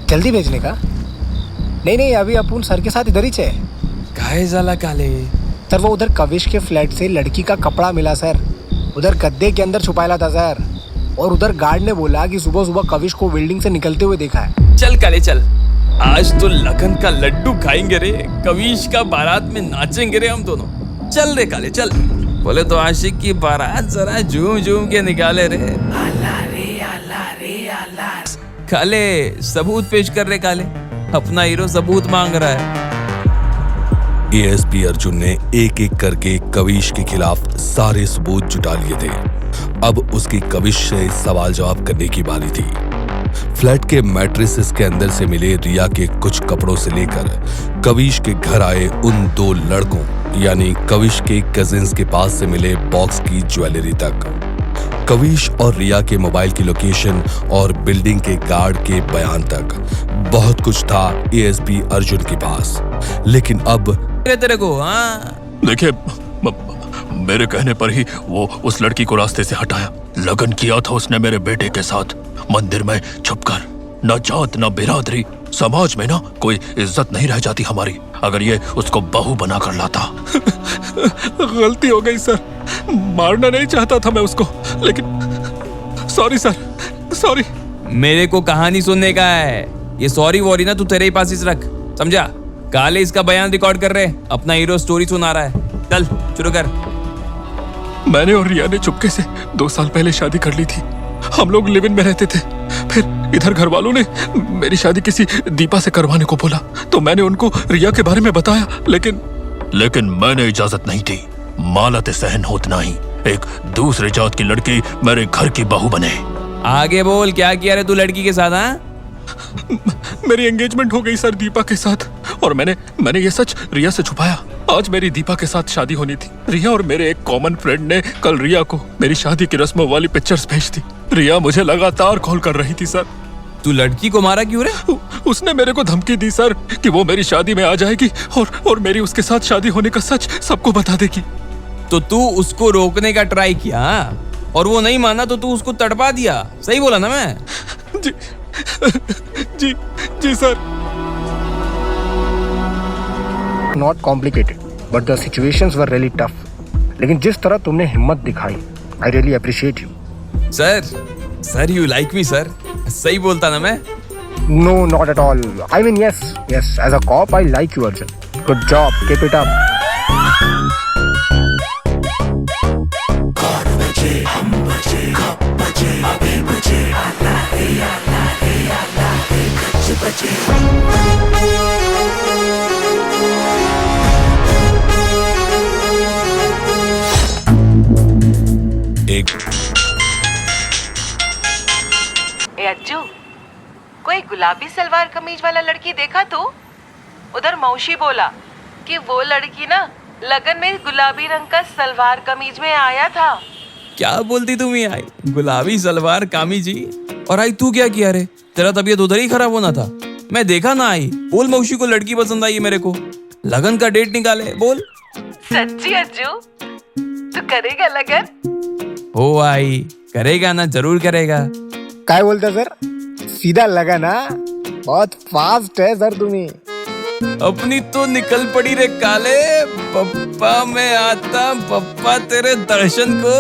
जल्दी भेजने का? नहीं, अभी अपन सर के साथ इधर ही छे। काहे जाला काले? सर वो उधर कविश के फ्लैट से लड़की का कपड़ा मिला सर, उधर गद्दे के अंदर छुपाया था सर। और उधर गार्ड ने बोला कि सुबह सुबह कविश को बिल्डिंग से निकलते हुए देखा है। चल काले चल, आज तो लगन का लड्डू खाएंगे रे, कविश का बारात में नाचेंगे रे हम दोनों। चल रे काले चल। बोले तो आशिक की बारात जरा झूम झूम के निकाले रे। अल्लाह रे अल्लाह रे अल्लाह। काले सबूत पेश कर रे काले, अपना हीरो सबूत मांग रहा है। एएसपी अर्जुन ने एक एक करके कविश के खिलाफ सारे सबूत जुटा लिए थे। अब उसकी कविश से सवाल जवाब करने की बारी थी। फ्लैट के मैट्रिसेस के अंदर से मिले रिया के कुछ कपड़ों से लेकर कविश के घर आए उन दो लड़कों यानी कविश के कजिन्स के पास से मिले बॉक्स की ज्वेलरी तक, कविश और रिया के मोबाइल की लोकेशन और बिल्डिंग के गार्ड के बयान तक बहुत कुछ था एएसपी अर्जुन के पास। लेकिन अब तेरे को देखिए, मेरे कहने पर ही वो उस लड़की को रास्ते से हटाया। लगन किया था उसने मेरे बेटे के साथ, मंदिर में छुपकर। न जात न बिरादरी, समाज में ना कोई इज्जत नहीं रह जाती हमारी अगर ये उसको बहू बना कर लाता। गलती हो गई सर, मारना नहीं चाहता था मैं उसको, लेकिन सॉरी सर, सॉरी। मेरे को कहानी सुनने का है, ये सॉरी वॉरी ना तू तेरे ही पास ही रख, समझा? काले इसका बयान रिकॉर्ड कर रहे, अपना हीरो स्टोरी सुना रहा है। चल शुरू कर। मैंने और रिया ने चुपके से 2 साल पहले शादी कर ली थी। हम लोग लिव इन में रहते थे। फिर इधर घर वालों ने मेरी शादी किसी दीपा से करवाने को बोला, तो मैंने उनको रिया के बारे में बताया, लेकिन मैंने इजाजत नहीं दी। मालत सहन होत नहीं एक दूसरे जात की लड़की मेरे घर की बहू बने। आगे बोल, क्या किया रे तू लड़की के साथ? मेरी एंगेजमेंट हो गई सर दीपा के साथ, और मैंने ये सच रिया से छुपाया। आज मेरी दीपा के साथ शादी होनी थी। रिया और मेरे एक कॉमन फ्रेंड ने कल रिया को मेरी शादी की रस्मों वाली पिक्चर्स भेज दी। रिया मुझे लगातार कॉल कर रही थी सर। तू लड़की को मारा क्यों रे? उसने मेरे को धमकी दी सर कि वो मेरी शादी में आ जाएगी और मेरी उसके साथ शादी होने का सच सबको बता देगी। तो तू उसको रोकने का ट्राई किया और वो नहीं माना तो तू उसको तड़पा दिया, सही बोला ना मैं? जी sir. Not complicated but the situations were really tough. लेकिन जिस तरह तुमने हिम्मत दिखाई, I really appreciate you. Sir you like me sir, सही बोलता ना मैं? No not at all, I mean yes as a cop I like you Arjun, good job, keep it up. Ajju, कोई गुलाबी सलवार कमीज वाला लड़की देखा तू? उधर मौसी बोला कि वो लड़की ना लगन में गुलाबी रंग का सलवार कमीज में आया था। क्या बोलती तुम ये? आई गुलाबी सलवार कामी जी, और आई तू क्या किया रे? तेरा तबीयत उधर ही खराब होना था, मैं देखा ना। आई बोल मौसी को लड़की पसंद आई है मेरे को, लगन का डेट निकाले बोल। सच्ची अज्जू, तू करेगा लगन? ओ आई करेगा ना, जरूर करेगा। क्या बोलते सर? सीधा लगा ना, बहुत फास्ट है सर तुम्हें। अपनी तो निकल पड़ी रे काले। पप्पा मैं आता, पप्पा तेरे दर्शन को।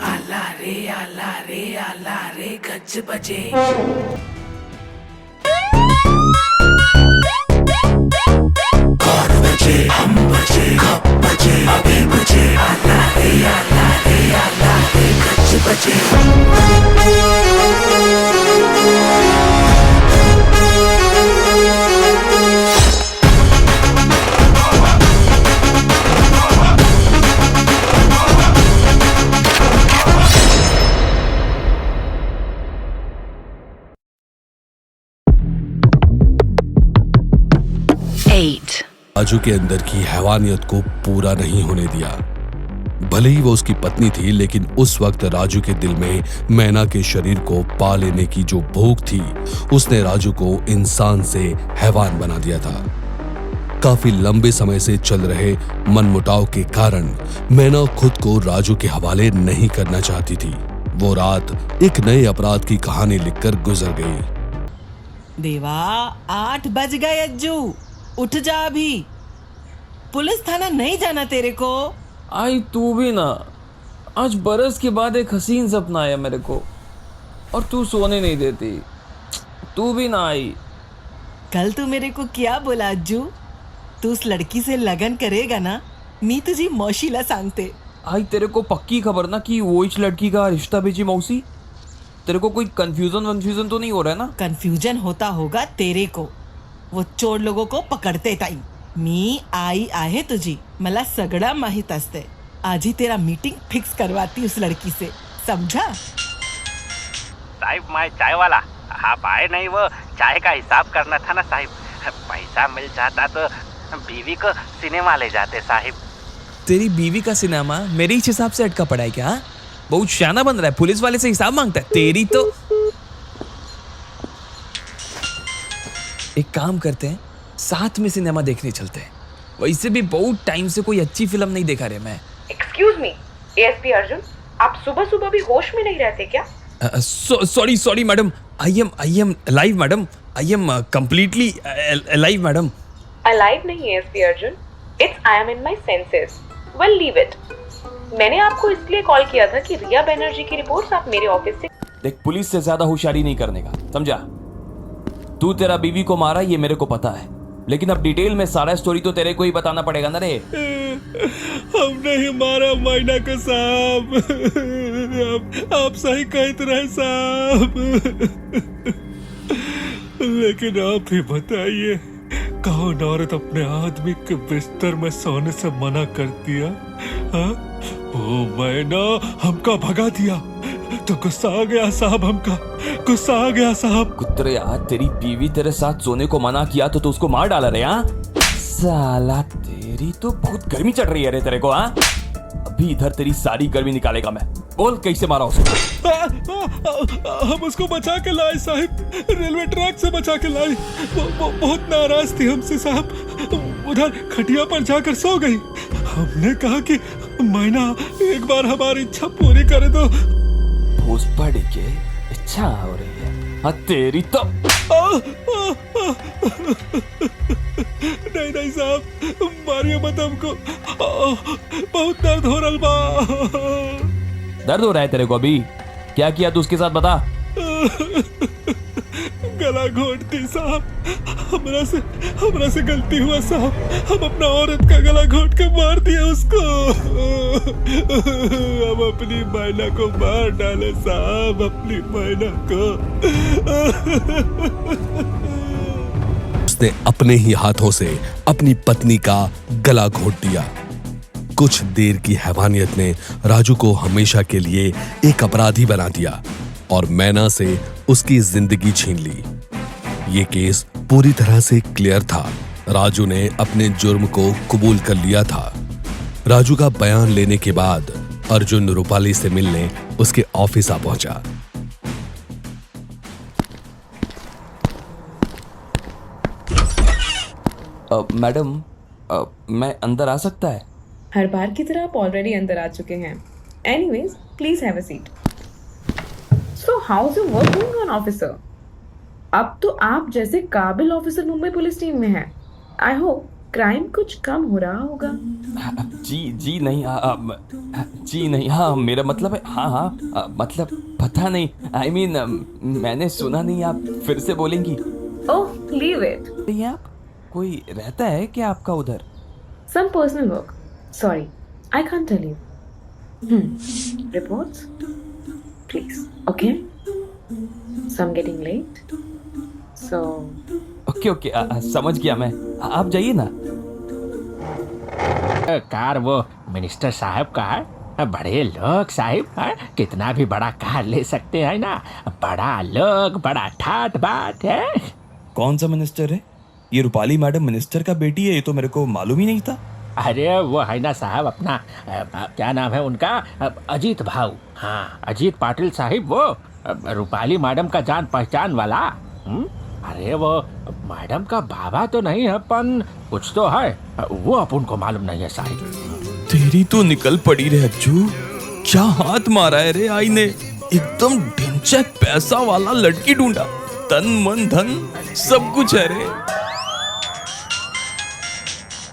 आला रे गज बजे। हम बजे कब बजे अभी बजे। आला रे गज बजे। राजू के अंदर की हैवानियत को पूरा नहीं होने दिया। भले ही वो उसकी पत्नी थी, लेकिन उस वक्त राजू के दिल में मैना के शरीर को पा लेने की जो भूख थी, उसने राजू को इंसान से हैवान बना दिया था। काफी लंबे समय से चल रहे मनमुटाव के कारण मैना खुद को राजू के हवाले नहीं करना चाहती थी। वो रात एक नए अपराध की कहानी लिखकर गुजर गई। देवा 8 बज गए अज्जू, उठ जा अभी। पुलिस थाना नहीं जाना तेरे को? आई तू भी ना, आज बरस के बाद एक हसीन सपना आया मेरे को और तू सोने नहीं देती। तू भी ना आई। कल तू मेरे को क्या बोला अज्जू? तू उस लड़की से लगन करेगा ना, मी तुझी मौशीला सांगते। आई तेरे को पक्की खबर ना कि वो इस लड़की का रिश्ता बेची मौसी? तेरे को कोई कंफ्यूजन तो नहीं हो रहा है ना? कंफ्यूजन होता होगा तेरे को, वो चोर लोगों को पकडते टाइम। मी आई आहे तुझी, मला सगळं माहित असते। आज ही तेरा मीटिंग फिक्स करवाती उस लड़की से, समझा? साहिब मैं चाय वाला, आप आए नहीं, वो चाय का हिसाब करना था ना साहिब। पैसा मिल जाता तो बीवी को सिनेमा ले जाते साहिब। तेरी बीवी का सिनेमा मेरे ही हिसाब से अटका पड़ा है क्या? हाँ? बहुत शाना बन रहा है, पुलिस वाले से हिसाब मांगता है। तेरी तो एक काम करते हैं, साथ में सिनेमा देखने चलते हैं। वैसे भी बहुत टाइम से कोई अच्छी फिल्म नहीं देखा रे मैं। एक्सक्यूज मी एएसपी अर्जुन, आप सुबह सुबह भी होश में नहीं रहते क्या? Sorry madam, I am live madam, I am completely live madam. Alive नहीं ASP Arjun, it's I am in my senses. Well leave it. मैंने आपको इसलिए कॉल किया था कि रिया बनर्जी की रिपोर्ट्स आप मेरे ऑफिस से। देख, पुलिस से ज्यादा होशियारी नहीं करने का, समझा? तू तेरा बीवी को मारा ये मेरे को पता है, लेकिन अब डिटेल में सारा स्टोरी तो तेरे को ही बताना पड़ेगा ना रे। हमने ही मारा मैना को साहब। आप सही कहते रहे साहब। लेकिन आप ही बताइए, कौन औरत अपने आदमी के बिस्तर में सोने से मना कर दिया? हाँ? ओ मैना हमका भगा दिया तो गुस्सा आ गया साहब, हमका गुस्सा आ गया साहब। कुत्ते यार, तेरी बीवी तेरे साथ सोने को मना किया तो तू उसको मार डाला रे? हाँ साला, तेरी तो बहुत गर्मी चढ़ रही है रे तेरे को। हाँ, अभी इधर तेरी सारी गर्मी निकालेगा मैं। बोल कैसे मारा उसको? हम उसको बचा के लाए साहब, रेलवे ट्रैक से बचा के लाए। बहुत नाराज थी हमसे साहब, उधर खटिया पर जाकर सो गई। हमने कहा कि मैना एक बार हमारी इच्छा पूरी करे दो। पढ़ के इच्छा हो रही है? हाँ तेरी तो। नहीं साहब, मारियो मत हमको, बहुत दर्द हो रहा बा। दर्द हो रहा है तेरे को अभी? क्या किया तू उसके साथ बता। गला घोटती साहब, हमरा से गलती हुआ साहब। हम अपना औरत का गला घोट के मार दिया उसको। हम अपनी मैना को मार डाले साहब, अपनी मैना को। उसने अपने ही हाथों से अपनी पत्नी का गला घोट दिया। कुछ देर की हैवानियत ने राजू को हमेशा के लिए एक अपराधी बना दिया और मैना से उसकी जिंदगी छीन ली। ये केस पूरी तरह से क्लियर था। राजू ने अपने जुर्म को कबूल कर लिया था। राजू का बयान लेने के बाद अर्जुन रूपाली से मिलने उसके ऑफिस आ पहुंचा। मैडम, मैं अंदर आ सकता है? हर बार की तरह आप ऑलरेडी अंदर आ चुके हैं। Anyways, please have a seat. So how is your work going on officer? अब तो आप जैसे काबिल ऑफिसर मुंबई पुलिस टीम में हैं। आई होप क्राइम कुछ कम हो रहा होगा। जी नहीं, जी नहीं। हाँ मेरा मतलब है, हाँ मतलब पता नहीं, आई मीन मैंने सुना नहीं। आप फिर से बोलेंगी? Oh leave it. आप कोई रहता है क्या आपका उधर? Some personal work, sorry I can't tell you. Reports please, okay? So I am getting late, so okay समझ गया मैं। आप जाइए ना। कार वो मिनिस्टर साहब का है, बड़े लोग साहब है, कितना भी बड़ा कार ले सकते हैं ना। बड़ा लोग, बड़ा ठाट बाट है। कौन सा मिनिस्टर है? ये रूपाली मैडम मिनिस्टर का बेटी है, ये तो मेरे को मालूम ही नहीं था। अरे वो है ना साहब अपना क्या नाम है उनका, अजीत भाऊ। हाँ अजीत पाटिल साहिब, वो रूपाली मैडम का जान पहचान वाला। अरे वो मैडम का बाबा तो नहीं है, पन कुछ तो है, वो अपन को मालूम नहीं है साहिब। तेरी तो निकल पड़ी रे अज्जू, क्या हाथ मारा है रे आई ने, एकदम ढिंचैक पैसा वाला लड़की ढूंढा, तन मन धन सब कुछ है रे।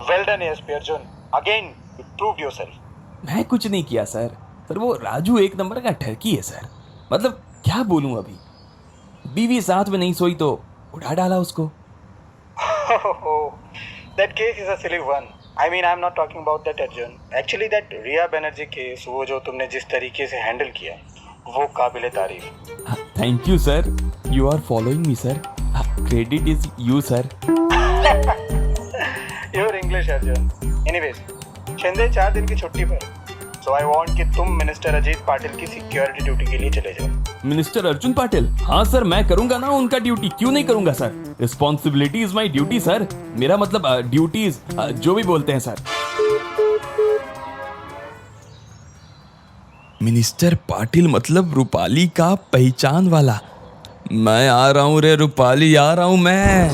Well done SP Arjun, again you proved yourself. मैं कुछ नहीं किया सर, वो राजू एक नंबर का ठरकी है सर। मतलब क्या बोलूं, अभी बीवी साथ में नहीं सोई तो उड़ा डाला उसको। That case is a silly one. I mean, I'm not talking about that Arjun. Actually, that Riya Banerjee case, वो जो तुमने जिस तरीके से हैंडल किया, वो काबिले तारीफ। Thank you sir, you are following me sir, credit is you sir. Your English Arjun. Anyways, Shinde 4 दिन की छुट्टी पर, so I want कि तुम मिनिस्टर अजीत पाटिल की सिक्योरिटी ड्यूटी के लिए चले जाओ। मिनिस्टर अर्जुन पाटिल? हाँ सर, मैं करूंगा ना उनका ड्यूटी, क्यों नहीं करूंगा sir. Responsibility is my duty sir, मेरा मतलब ड्यूटीज जो भी बोलते हैं सर। मिनिस्टर पाटिल मतलब रूपाली का पहचान वाला। मैं आ रहा हूँ रे रूपाली, आ रहा हूँ मैं।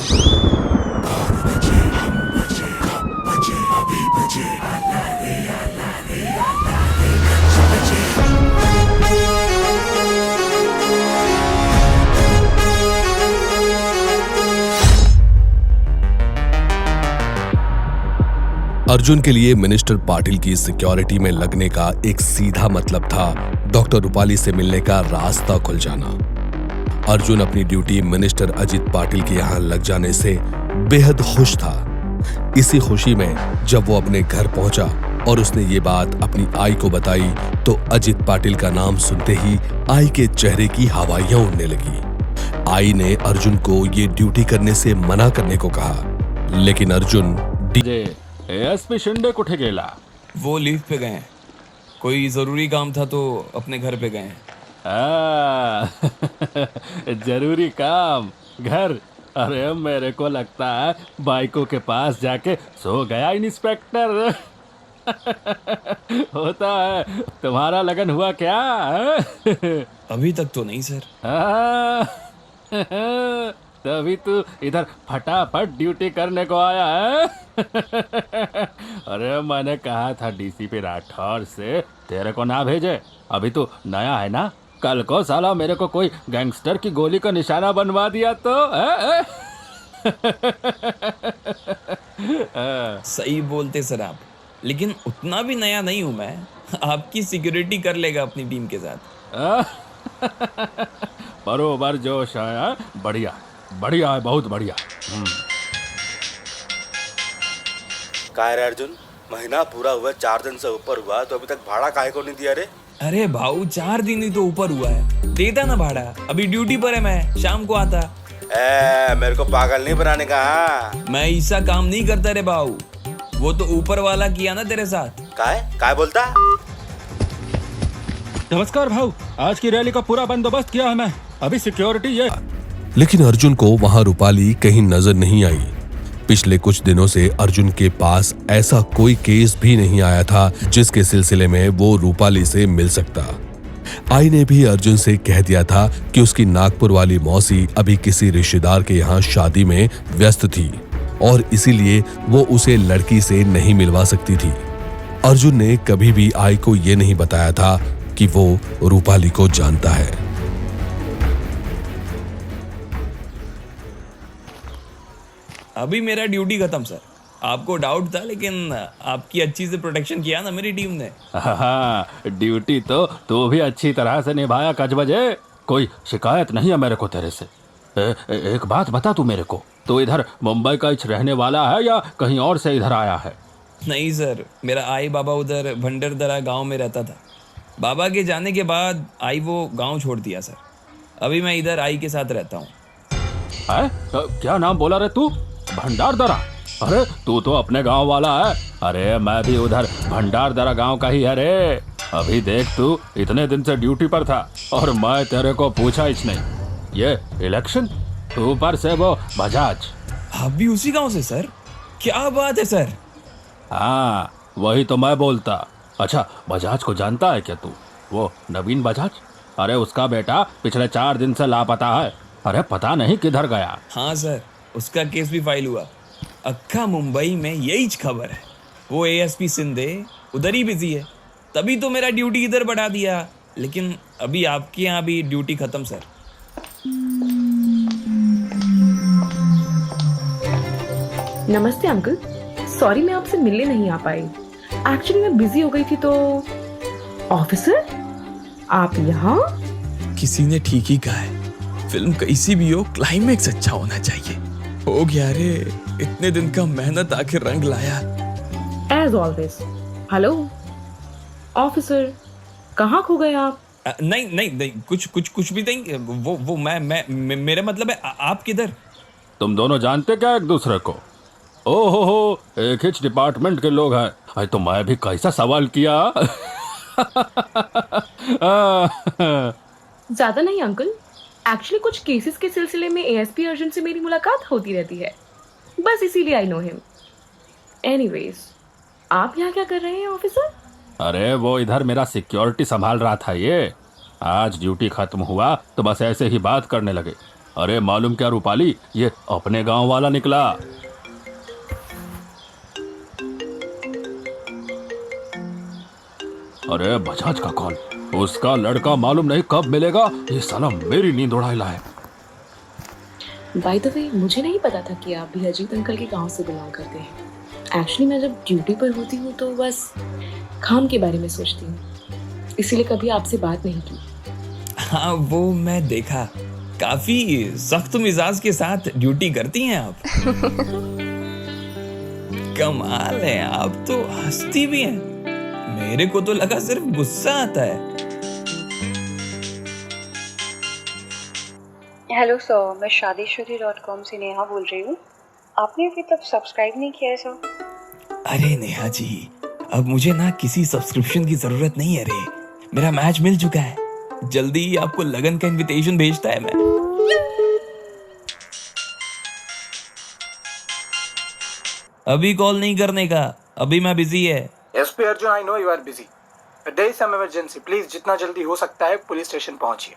अर्जुन के लिए मिनिस्टर पाटिल की सिक्योरिटी में लगने का एक सीधा मतलब था डॉक्टर रूपाली से मिलने का रास्ता खुल जाना। अर्जुन अपनी ड्यूटी मिनिस्टर अजीत पाटिल के यहां लग जाने से बेहद खुश था। इसी खुशी में जब वो अपने घर पहुंचा और उसने ये बात अपनी आई को बताई तो अजीत पाटिल का नाम सुनते ही आई के चेहरे की हवाइयां उड़ने लगी। आई ने अर्जुन को ये ड्यूटी करने से मना करने को कहा, लेकिन अर्जुन एसपी शिंदे कुठे गेला? वो लीव पे गए हैं, कोई जरूरी काम था तो अपने घर पे गए हैं। जरूरी काम, घर? अरे मेरे को लगता है बाइकों के पास जाके सो गया इंस्पेक्टर। होता है, तुम्हारा लगन हुआ क्या? अभी तक तो नहीं सर। तभी तू इधर फटाफट ड्यूटी करने को आया है। अरे मैंने कहा था डीसीपी राठौर से तेरे को ना भेजे, अभी तू नया है ना, कल को साला मेरे को कोई गैंगस्टर की गोली का निशाना बनवा दिया तो सही बोलते सर आप, लेकिन उतना भी नया नहीं हूं मैं, आपकी सिक्योरिटी कर लेगा अपनी टीम के साथ। बरोबर जोश है, बढ़िया बढ़िया है, बहुत बढ़िया। काय रे अर्जुन, महीना पूरा हुआ, 4 दिन से ऊपर हुआ तो अभी तक भाड़ा काहे को नहीं दिया रे? अरे भाऊ 4 दिन ही तो ऊपर हुआ है, देता ना भाड़ा, अभी ड्यूटी पर है, मैं शाम को आता। मेरे को पागल नहीं बनाने का। मैं ऐसा काम नहीं करता रे भाऊ, वो तो ऊपर वाला किया ना तेरे साथ। काय बोलता? नमस्कार भाऊ, आज की रैली का पूरा बंदोबस्त किया है मैं, अभी सिक्योरिटी ये। लेकिन अर्जुन को वहां रूपाली कहीं नजर नहीं आई। पिछले कुछ दिनों से अर्जुन के पास ऐसा कोई केस भी नहीं आया था जिसके सिलसिले में वो रूपाली से मिल सकता। आई ने भी अर्जुन से कह दिया था कि उसकी नागपुर वाली मौसी अभी किसी रिश्तेदार के यहाँ शादी में व्यस्त थी और इसीलिए वो उसे लड़की से नहीं मिलवा सकती थी। अर्जुन ने कभी भी आई को ये नहीं बताया था कि वो रूपाली को जानता है। अभी मेरा ड्यूटी खत्म सर, आपको डाउट था लेकिन आपकी अच्छी से प्रोटेक्शन किया ना मेरी टीम ने। हाँ, ड्यूटी तो तू भी अच्छी तरह से निभाया कजबजे, कोई शिकायत नहीं है मेरे को तेरे से। एक बात बता तू मेरे को, तू इधर मुंबई का रहने वाला है या कहीं और से इधर आया है? नहीं सर, मेरा आई बाबा उधर भंडरदरा गांव में रहता था, बाबा के जाने के बाद आई वो गांव छोड़ दिया सर, अभी मैं इधर आई के साथ रहता हूँ। क्या नाम बोला रे तू? भंडारदरा? अरे तू तो अपने गांव वाला है। अरे मैं भी उधर भंडारदरा गांव का ही है रे। अभी देख, तू इतने दिन से ड्यूटी पर था और मैं तेरे को पूछा ही नहीं। ये इलेक्शन, ऊपर से वो बजाज। आप भी उसी गांव से सर? क्या बात है सर। हाँ वही तो मैं बोलता। अच्छा बजाज को जानता है क्या तू? वो नवीन बजाज, अरे उसका बेटा पिछले 4 दिन से लापता है। अरे पता नहीं किधर गया। हाँ सर, उसका केस भी फाइल हुआ। अक्खा मुंबई में यही खबर है। वो एएसपी सिंधे उधर ही बिजी है, तभी तो मेरा ड्यूटी इधर बढ़ा दिया। लेकिन अभी आपके यहाँ भी ड्यूटी खत्म सर। नमस्ते अंकल, सॉरी मैं आपसे मिलने नहीं आ पाई। एक्चुअली मैं बिजी हो गई थी तो। ऑफिसर आप यहाँ? किसी ने ठीक ही कहा है, फिल्म कैसी भी हो क्लाइमेक्स अच्छा होना चाहिए। हो गया रे, इतने दिन का मेहनत आखिर रंग लाया। As always. हेलो ऑफिसर, कहाँ खो गए आप? नहीं नहीं नहीं, कुछ भी नहीं। वो मैं मेरा मतलब है आप किधर? तुम दोनों जानते क्या एक दूसरे को? ओहो एक ही डिपार्टमेंट के लोग हैं। अरे तो मैं भी कैसा सवाल किया। ज्यादा नहीं अंकल, एक्चुअली कुछ केसेस के सिलसिले में एएसपी अर्जुन से मेरी मुलाकात होती रहती है, बस इसीलिए आई नो हिम। एनीवेज, आप यहाँ क्या कर रहे हैं ऑफिसर? अरे वो इधर मेरा सिक्योरिटी संभाल रहा था। ये आज ड्यूटी खत्म हुआ तो बस ऐसे ही बात करने लगे। अरे मालूम क्या रूपाली, ये अपने गांव वाला निकला। अरे बजाज का कॉल, उसका लड़का मालूम नहीं कब मिलेगा। ये साला मेरी नींद उड़ा लाए। बाय द वे, मुझे नहीं पता था कि आप भी अजीत अंकल के गांव से बिलोंग करते हैं। एक्चुअली मैं जब ड्यूटी पर होती हूँ तो बस काम के बारे में सोचती हूँ, इसीलिए कभी आपसे बात नहीं की। हाँ वो मैं देखा, काफी सख्त मिजाज के साथ ड्यूटी करती हैं आप। कमाल है, आप तो हंसती भी हैं। मेरे को तो लगा सिर्फ गुस्सा आता है। हेलो सर, मैं शादीशुदी.com से नेहा बोल रही हूँ। आपने अभी तक सब्सक्राइब नहीं किया है सर? अरे नेहा जी, अब मुझे ना किसी सब्सक्रिप्शन की जरूरत नहीं है रे। मेरा मैच मिल चुका है, जल्दी ही आपको लगन का इनविटेशन भेजता है मैं। अभी कॉल नहीं करने का, अभी मैं बिजी है। SP Arjun, I know you are busy. There is some emergency, please जितना जल्दी हो सकता है पुलिस स्टेशन पहुंचिए।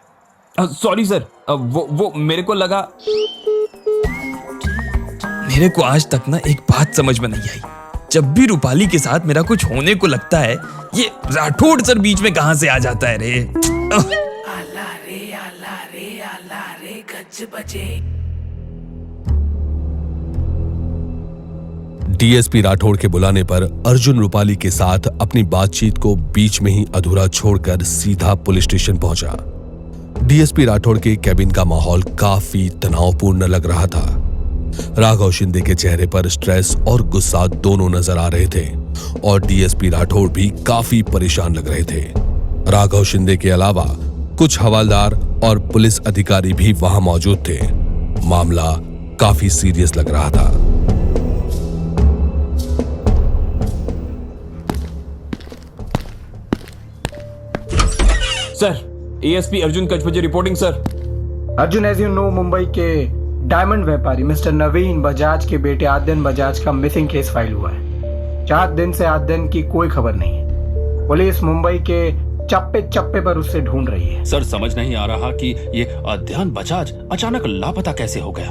सॉरी सर, वो मेरे को लगा। मेरे को आज तक ना एक बात समझ में नहीं आई। जब भी रूपाली के साथ मेरा कुछ होने को लगता है, ये राठौड़ सर बीच में कहां से आ जाता है रे। आला रे गज बजे। डीएसपी राठौड़ के बुलाने पर अर्जुन रूपाली के साथ अपनी बातचीत को बीच में ही अधूरा छोड़कर सीधा पुलिस स्टेशन पहुंचा। डीएसपी राठौड़ के कैबिन का माहौल काफी तनावपूर्ण लग रहा था। राघव शिंदे के चेहरे पर स्ट्रेस और गुस्सा दोनों नजर आ रहे थे और डीएसपी राठौड़ भी काफी परेशान लग रहे थे। राघव शिंदे के अलावा कुछ हवलदार और पुलिस अधिकारी भी वहां मौजूद थे। मामला काफी सीरियस लग रहा था। Sir, ASP Arjun Kachbaje reporting sir. Arjun, as you know, Mumbai के डायमंड व्यापारी मिस्टर नवीन बजाज के बेटे आद्यन बजाज का मिसिंग केस फाइल हुआ है। 4 दिन से आद्यन की कोई खबर नहीं है। पुलिस मुंबई के चप्पे चप्पे पर उससे ढूंढ रही है। सर समझ नहीं आ रहा कि ये आद्यन बजाज अचानक लापता कैसे हो गया।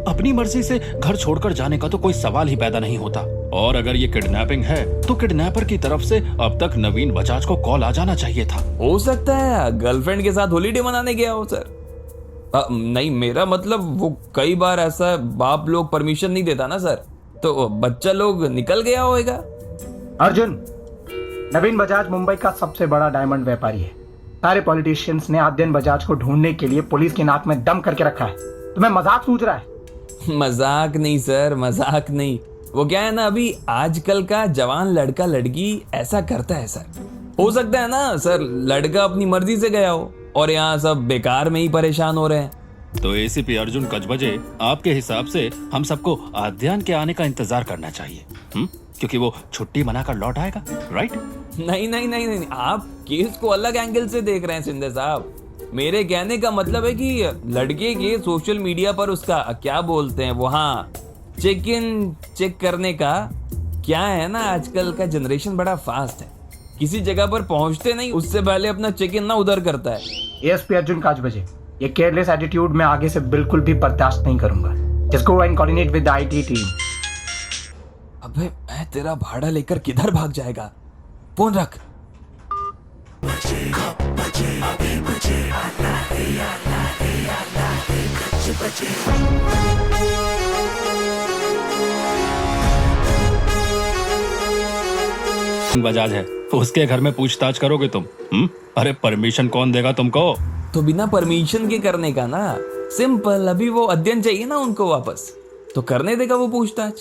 अपनी मर्जी से घर छोड़कर जाने का तो कोई सवाल ही पैदा नहीं होता। और अगर ये किडनैपिंग है तो किडनैपर की तरफ से अब तक नवीन बजाज को कॉल आ जाना चाहिए था। हो सकता है गर्लफ्रेंड के साथ हॉलीडे मनाने गया हो सर। नहीं, मेरा मतलब वो कई बार ऐसा बाप लोग परमिशन नहीं देता ना सर, तो बच्चा लोग निकल गया होगा। अर्जुन, नवीन बजाज मुंबई का सबसे बड़ा डायमंड व्यापारी है। सारे पॉलिटिशियंस ने आद्यन बजाज को ढूंढने के लिए पुलिस के नाक में दम करके रखा है। तुम्हें मजाक सूझ रहा है? मजाक नहीं सर, मजाक नहीं। वो क्या है ना, अभी आजकल का जवान लड़का लड़की ऐसा करता है सर। हो सकता है ना सर, लड़का अपनी मर्जी से गया हो और यहाँ सब बेकार में ही परेशान हो रहे हैं। तो एसीपी अर्जुन कचबजे, आपके हिसाब से हम सबको आद्यन के आने का इंतजार करना चाहिए, क्योंकि वो छुट्टी मनाकर लौट आएगा, राइट? नहीं नहीं नहीं नहीं, आप केस को अलग एंगल से देख रहे हैं शिंदे साहब। मेरे कहने का मतलब है कि लड़के के सोशल मीडिया पर उसका क्या बोलते हैं, वहाँ चेक इन चेक करने का क्या है ना, आजकल का जनरेशन बड़ा फास्ट है, किसी जगह पर पहुंचते नहीं उससे पहले अपना चेक इन ना उधर करता है। एएसपी अर्जुन काज बजे, ये केयरलेस एटीट्यूड मैं आगे से बिल्कुल भी बर्दाश्त नहीं करूंगा। Just go and coordinate with the IT team. अबे मैं तेरा भाड़ा लेकर किधर भाग जाएगा, फोन रख। बजाज है, उसके घर में पूछताछ करोगे तुम? अरे परमिशन कौन देगा तुमको? तो बिना परमिशन के करने का ना, सिंपल। अभी वो अध्ययन चाहिए ना उनको वापस, तो करने देगा वो पूछताछ।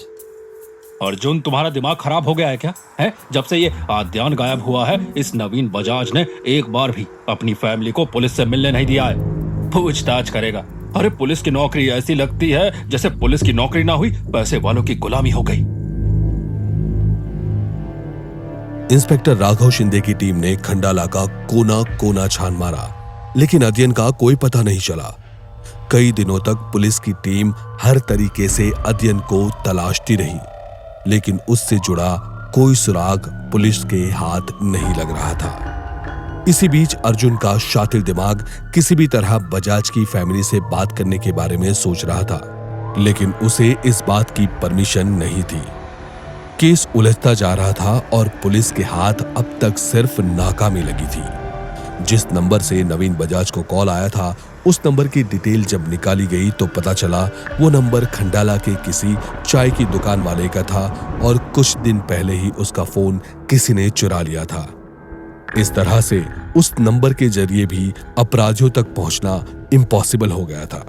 अर्जुन तुम्हारा दिमाग खराब हो गया है क्या? है जब से ये आद्यान गायब हुआ है, इस नवीन बजाज ने एक बार भी अपनी फैमिली को पुलिस से मिलने नहीं दिया है। पूछताछ करेगा? अरे पुलिस की नौकरी ऐसी लगती है जैसे पुलिस की नौकरी ना हुई पैसे वालों की गुलामी हो गई। इंस्पेक्टर राघव शिंदे की टीम ने खंडाला का कोना कोना छान मारा, लेकिन अध्ययन का कोई पता नहीं चला। कई दिनों तक पुलिस की टीम हर तरीके से अध्ययन को तलाशती रही, लेकिन उससे जुड़ा कोई सुराग पुलिस के हाथ नहीं लग रहा था। इसी बीच अर्जुन का शातिर दिमाग किसी भी तरह बजाज की फैमिली से बात करने के बारे में सोच रहा था, लेकिन उसे इस बात की परमिशन नहीं थी। केस उलझता जा रहा था और पुलिस के हाथ अब तक सिर्फ नाकामी लगी थी। जिस नंबर से नवीन बजाज को कॉल आया था, उस नंबर की डिटेल जब निकाली गई तो पता चला वो नंबर खंडाला के किसी चाय की दुकान वाले का था और कुछ दिन पहले ही उसका फोन किसी ने चुरा लिया था। इस तरह से उस नंबर के जरिए भी अपराधियों तक पहुंचना इम्पॉसिबल हो गया था।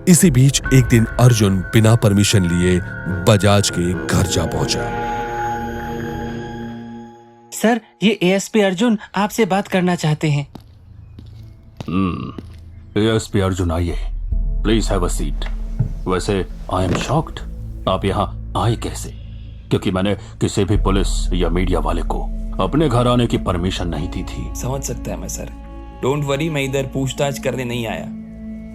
इसी बीच एक दिन अर्जुन बिना परमिशन लिए बजाज के घर जा पहुंचा। सर, ये एएसपी अर्जुन आपसे बात करना चाहते हैं। एएसपी अर्जुन आइए, प्लीज हैव अ सीट। वैसे आई एम शॉक्ड आप यहाँ आए कैसे, क्योंकि मैंने किसी भी पुलिस या मीडिया वाले को अपने घर आने की परमिशन नहीं दी थी। समझ सकता है मैं सर, डोंट वरी, मैं इधर पूछताछ करने नहीं आया,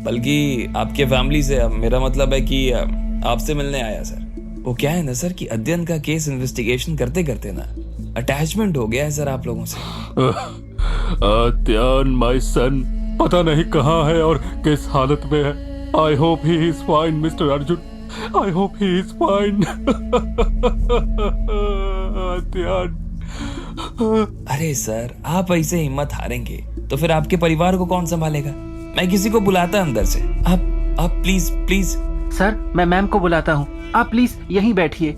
बल्कि आपके फैमिली से, मेरा मतलब है कि आपसे मिलने आया सर। वो क्या है ना सर कि अध्ययन का केस इन्वेस्टिगेशन करते करते ना अटैचमेंट हो गया है सर आप लोगों से। अध्ययन माय सन पता नहीं कहाँ है और किस हालत में है। I hope he is fine mister Arjun, I hope he is fine. अध्ययन। अरे सर, आप ऐसे हिम्मत हारेंगे तो फिर आपके परिवार को कौन संभालेगा? मैं किसी को बुलाता अंदर से। आप प्लीज प्लीज। सर, मैं मैम को बुलाता हूँ, आप प्लीज यहीं बैठिए।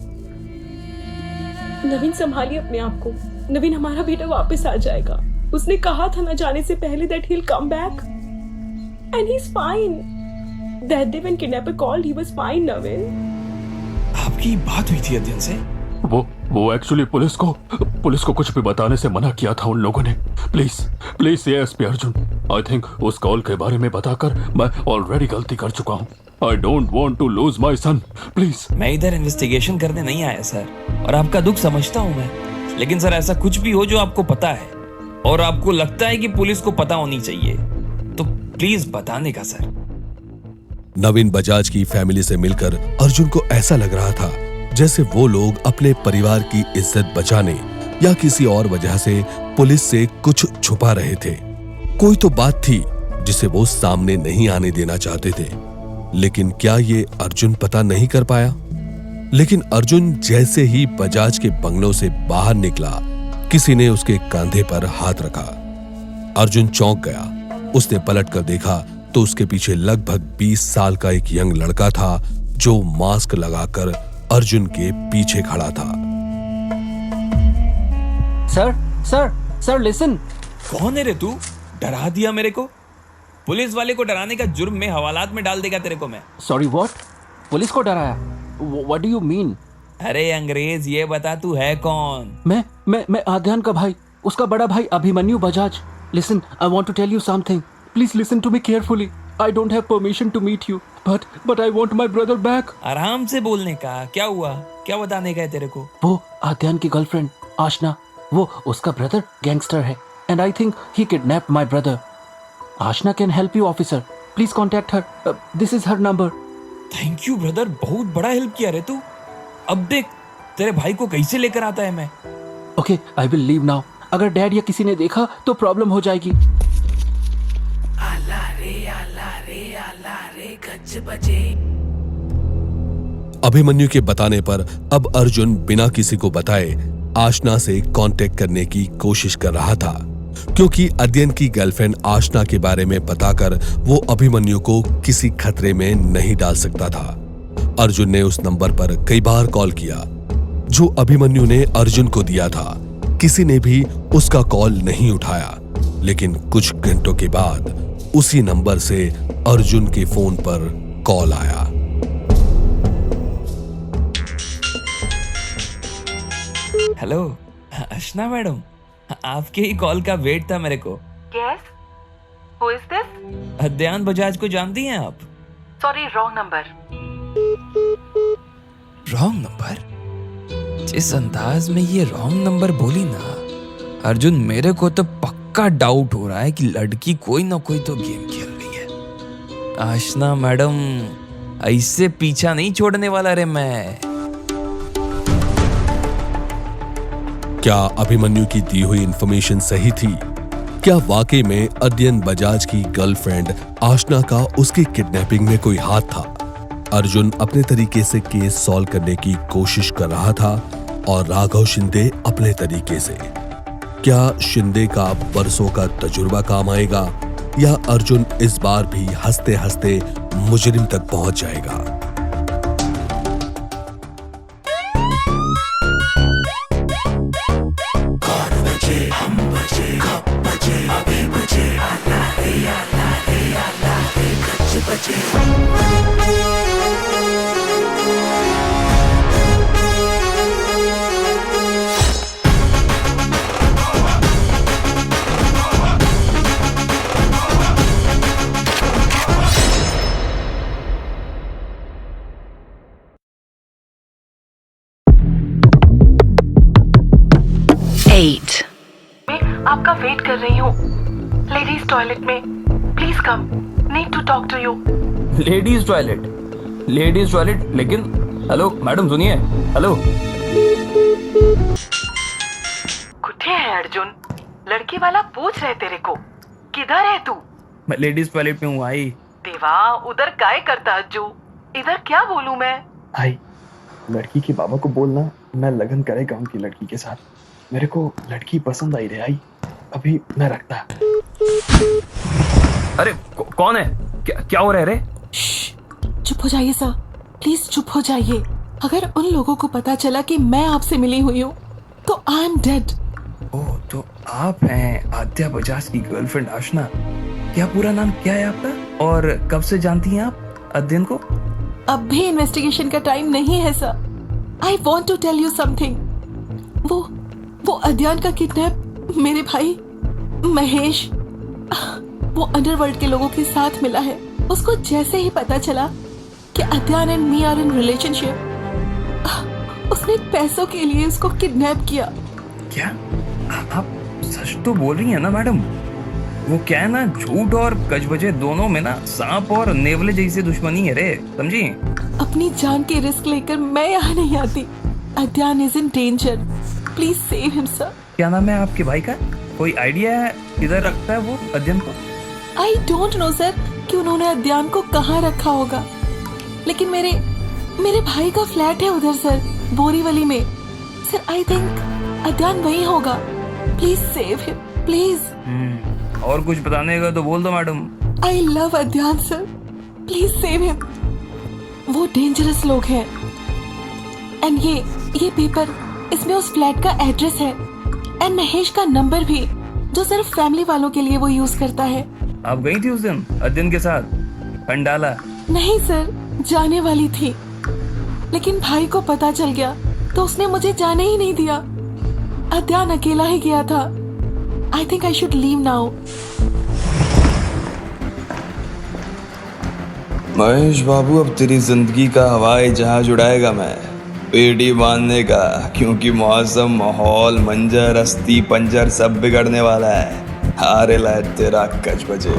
नवीन, संभालिए अपने आप को। नवीन, हमारा बेटा वापस आ जाएगा। उसने कहा था ना जाने से पहले that he'll come back and he's fine. That day when kidnapper called, he was fine, नवीन। आपकी बात हुई थी अध्ययन से? वो एक्चुअली पुलिस को कुछ भी बताने से मना किया था उन लोगों ने। Please ASP Arjun, I think उस कॉल के बारे में बताकर मैं ऑलरेडी गलती कर चुका हूँ। I don't want to lose my son, please. मैं इधर इन्वेस्टिगेशन करने नहीं आया सर, और आपका दुख समझता हूँ मैं, लेकिन सर ऐसा कुछ भी हो जो आपको पता है और आपको लगता है कि पुलिस को पता होनी चाहिए, तो प्लीज बताने का सर। नवीन बजाज की फैमिली से मिलकर अर्जुन को ऐसा लग रहा था जैसे वो लोग अपने परिवार की इज्जत बचाने या किसी और वजह से पुलिस से कुछ छुपा रहे थे। कोई तो बात थी जिसे वो सामने नहीं आने देना चाहते थे, लेकिन क्या ये अर्जुन पता नहीं कर पाया? लेकिन अर्जुन जैसे ही बजाज के बंगलों से बाहर निकला, किसी ने उसके कंधे पर हाथ रखा। अर्जुन चौंक गया। उसने पलट कर देखा तो उसके पीछे लगभग 20 साल का एक यंग लड़का था जो मास्क लगाकर अर्जुन के पीछे खड़ा था। Sir listen. कौन है रे तू? डरा दिया मेरे को। पुलिस वाले को डराने का जुर्म में हवालात में डाल देगा तेरे को मैं। Sorry, what? पुलिस को डराया? What do you mean? अरे अंग्रेज, ये बता तू है कौन? मैं आद्यान का भाई, उसका बड़ा भाई Abhimanyu Bajaj. Listen, I want to tell you something. Please listen to me carefully. I don't have permission to meet you, but I want my brother back. आराम से बोलने का। क्या हुआ? क्या बताने का है तेरे को? वो आद्यान की गर्लफ्रेंड आशना, वो उसका ब्रदर गैंगस्टर है, and I think he kidnapped my brother. Ashna can help you, officer. Please contact her. This is her number. Thank you brother, बहुत बड़ा हेल्प किया रे तू। अब देख तेरे भाई को कैसे लेकर आता है मैं। Okay, I will leave now. अगर डैड या किसी ने देखा तो प्रॉब्लम हो जाएगी। अभिमन्यु के बताने पर अब अर्जुन बिना किसी को बताए आशना से कांटेक्ट करने की कोशिश कर रहा था, क्योंकि अध्ययन की गर्लफ्रेंड आशना के बारे में बताकर वो अभिमन्यु को किसी खतरे में नहीं डाल सकता था। अर्जुन ने उस नंबर पर कई बार कॉल किया जो अभिमन्यु ने अर्जुन को दिया था। किसी ने भी उसका कॉल नहीं उठाया, लेकिन कुछ घंटों के बाद उसी नंबर से अर्जुन के फोन पर कॉल आया। हेलो आशना मैडम, आपके ही कॉल का वेट था मेरे को। Yes? Who is this? अध्ययन बजाज को जानती हैं आप? Sorry, wrong number. Wrong number? जिस अंदाज में ये रॉन्ग नंबर बोली ना अर्जुन, मेरे को तो पक्का डाउट हो रहा है कि लड़की कोई ना कोई तो गेम खेल रही है। आशना मैडम, ऐसे पीछा नहीं छोड़ने वाला रे मैं। क्या अभिमन्यु की दी हुई इंफॉर्मेशन सही थी? क्या वाकई में अध्ययन बजाज की गर्लफ्रेंड आशना का उसकी किडनैपिंग में कोई हाथ था? अर्जुन अपने तरीके से केस सॉल्व करने की कोशिश कर रहा था और राघव शिंदे अपने तरीके से। क्या शिंदे का बरसों का तजुर्बा काम आएगा या अर्जुन इस बार भी हंसते हंसते मुजरिम तक पहुंच जाएगा? मैं आपका वेट कर रही हूँ लेडीज टॉयलेट में। Please come, need to talk to you. Ladies toilet लेकिन हेलो मैडम सुनिए। हेलो, कुठे है अर्जुन? लड़की वाला पूछ रहे तेरे को, किधर है तू? मैं लेडीज टॉयलेट में हूँ। आई देवा, उधर काय करता अज्जू? इधर क्या बोलूं मैं? आई, लड़की के बाबा को बोलना मैं लगन करेगा उनकी लड़की के साथ। मेरे को लड़की पसंद आई रे। आई, अभी मैं रखता। अरे कौन है? क्या हो रहा है रे? चुप हो जाइए सर, प्लीज चुप हो जाइए। अगर उन लोगों को पता चला कि मैं आपसे मिली हुई हूँ तो आई एम डेड। ओह, तो आप हैं आद्या बजाज की गर्लफ्रेंड आशना। क्या पूरा नाम क्या है आपका और कब से जानती हैं आप अध्ययन को? अब भी इन्वेस्टिगेशन का टाइम नहीं है sir. I want to tell you something. वो अध्ययन का किडनैप मेरे भाई महेश, वो अंडरवर्ल्ड के लोगों के साथ मिला है। उसको जैसे ही पता चला कि Adhyayan and me are in relationship, उसने पैसों के लिए उसको किडनैप किया। क्या आप सच तो बोल रही हैं ना मैडम? वो क्या है ना, झूठ और गजबजे दोनों में ना सांप और नेवले जैसी दुश्मनी है रे, समझी? अपनी जान की रिस्क लेकर मैं यहाँ नहीं आती। अध्ययन is in danger, please save him sir. क्या नाम है आपके भाई का? कोई आइडिया है किधर रखता है वो अध्ययन को? आई डोंट नो सर कि उन्होंने अध्ययन को कहाँ रखा होगा, लेकिन मेरे भाई का फ्लैट है उधर सर, बोरीवली में। सर आई थिंक अध्ययन वही होगा। Please save him, please. और कुछ बताने का तो बोल दो मैडम। आई लव अध्ययन सर, प्लीज सेव हिम। वो डेंजरस लोग हैं। एंड ये पेपर, इसमें उस फ्लैट का एड्रेस है एंड महेश का नंबर भी, जो सिर्फ फैमिली वालों के लिए वो यूज करता है। आप गई थी उस दिन अध्ययन के साथ पंडाला? नहीं सर, जाने वाली थी, लेकिन भाई को पता चल गया तो उसने मुझे जाने ही नहीं दिया। अध्ययन अकेला ही गया था। I think I should leave now. Mahesh Babu, अब तेरी जिंदगी का हवाई जहाज उड़ाएगा मैं, पेटी बांधने का, क्योंकि मौसम, माहौल, मंजर, अस्थि पंजर सब बिगड़ने वाला है। हारे लाए तेरा कच बजे।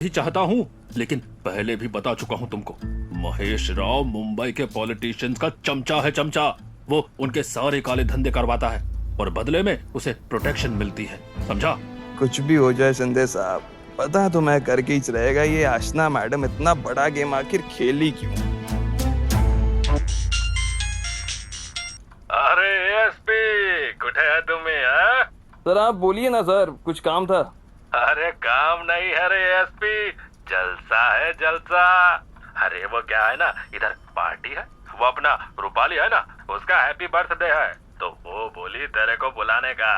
भी चाहता हूँ, लेकिन पहले भी बता चुका हूँ तुमको, महेश राव मुंबई के पॉलिटिशियंस का चमचा है, चमचा। वो उनके सारे काले धंधे करवाता है और बदले में उसे प्रोटेक्शन मिलती है, समझा? कुछ भी हो जाए संदेश साहब, पता तो मैं करके ही रहेगा। ये आशना मैडम इतना बड़ा गेम आखिर खेली क्यों? अरे एसपी, कुठे है तुम्हें? सर आप बोलिए ना सर, कुछ काम था। अरे काम नहीं है रे एसपी, जलसा है जलसा। अरे वो क्या है ना, इधर पार्टी है, वो अपना रूपाली है ना, उसका हैप्पी बर्थडे है, तो वो बोली तेरे को बुलाने का।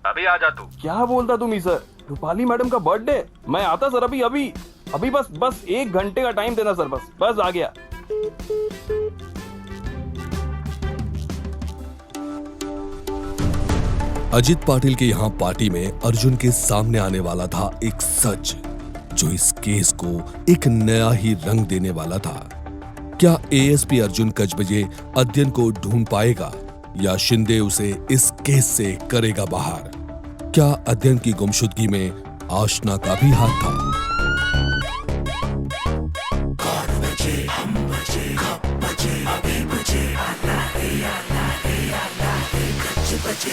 अभी आ जा तू। क्या बोलता तुम ही सर, रूपाली मैडम का बर्थडे? मैं आता सर अभी अभी अभी, बस 1 घंटे का टाइम देना सर, बस आ गया। अजित पाटिल के यहाँ पार्टी में अर्जुन के सामने आने वाला था एक सच, जो इस केस को एक नया ही रंग देने वाला था। क्या एएसपी अर्जुन कजबजे अध्ययन को ढूंढ पाएगा या शिंदे उसे इस केस से करेगा बाहर? क्या अध्ययन की गुमशुदगी में आशना का भी हाथ था? बचे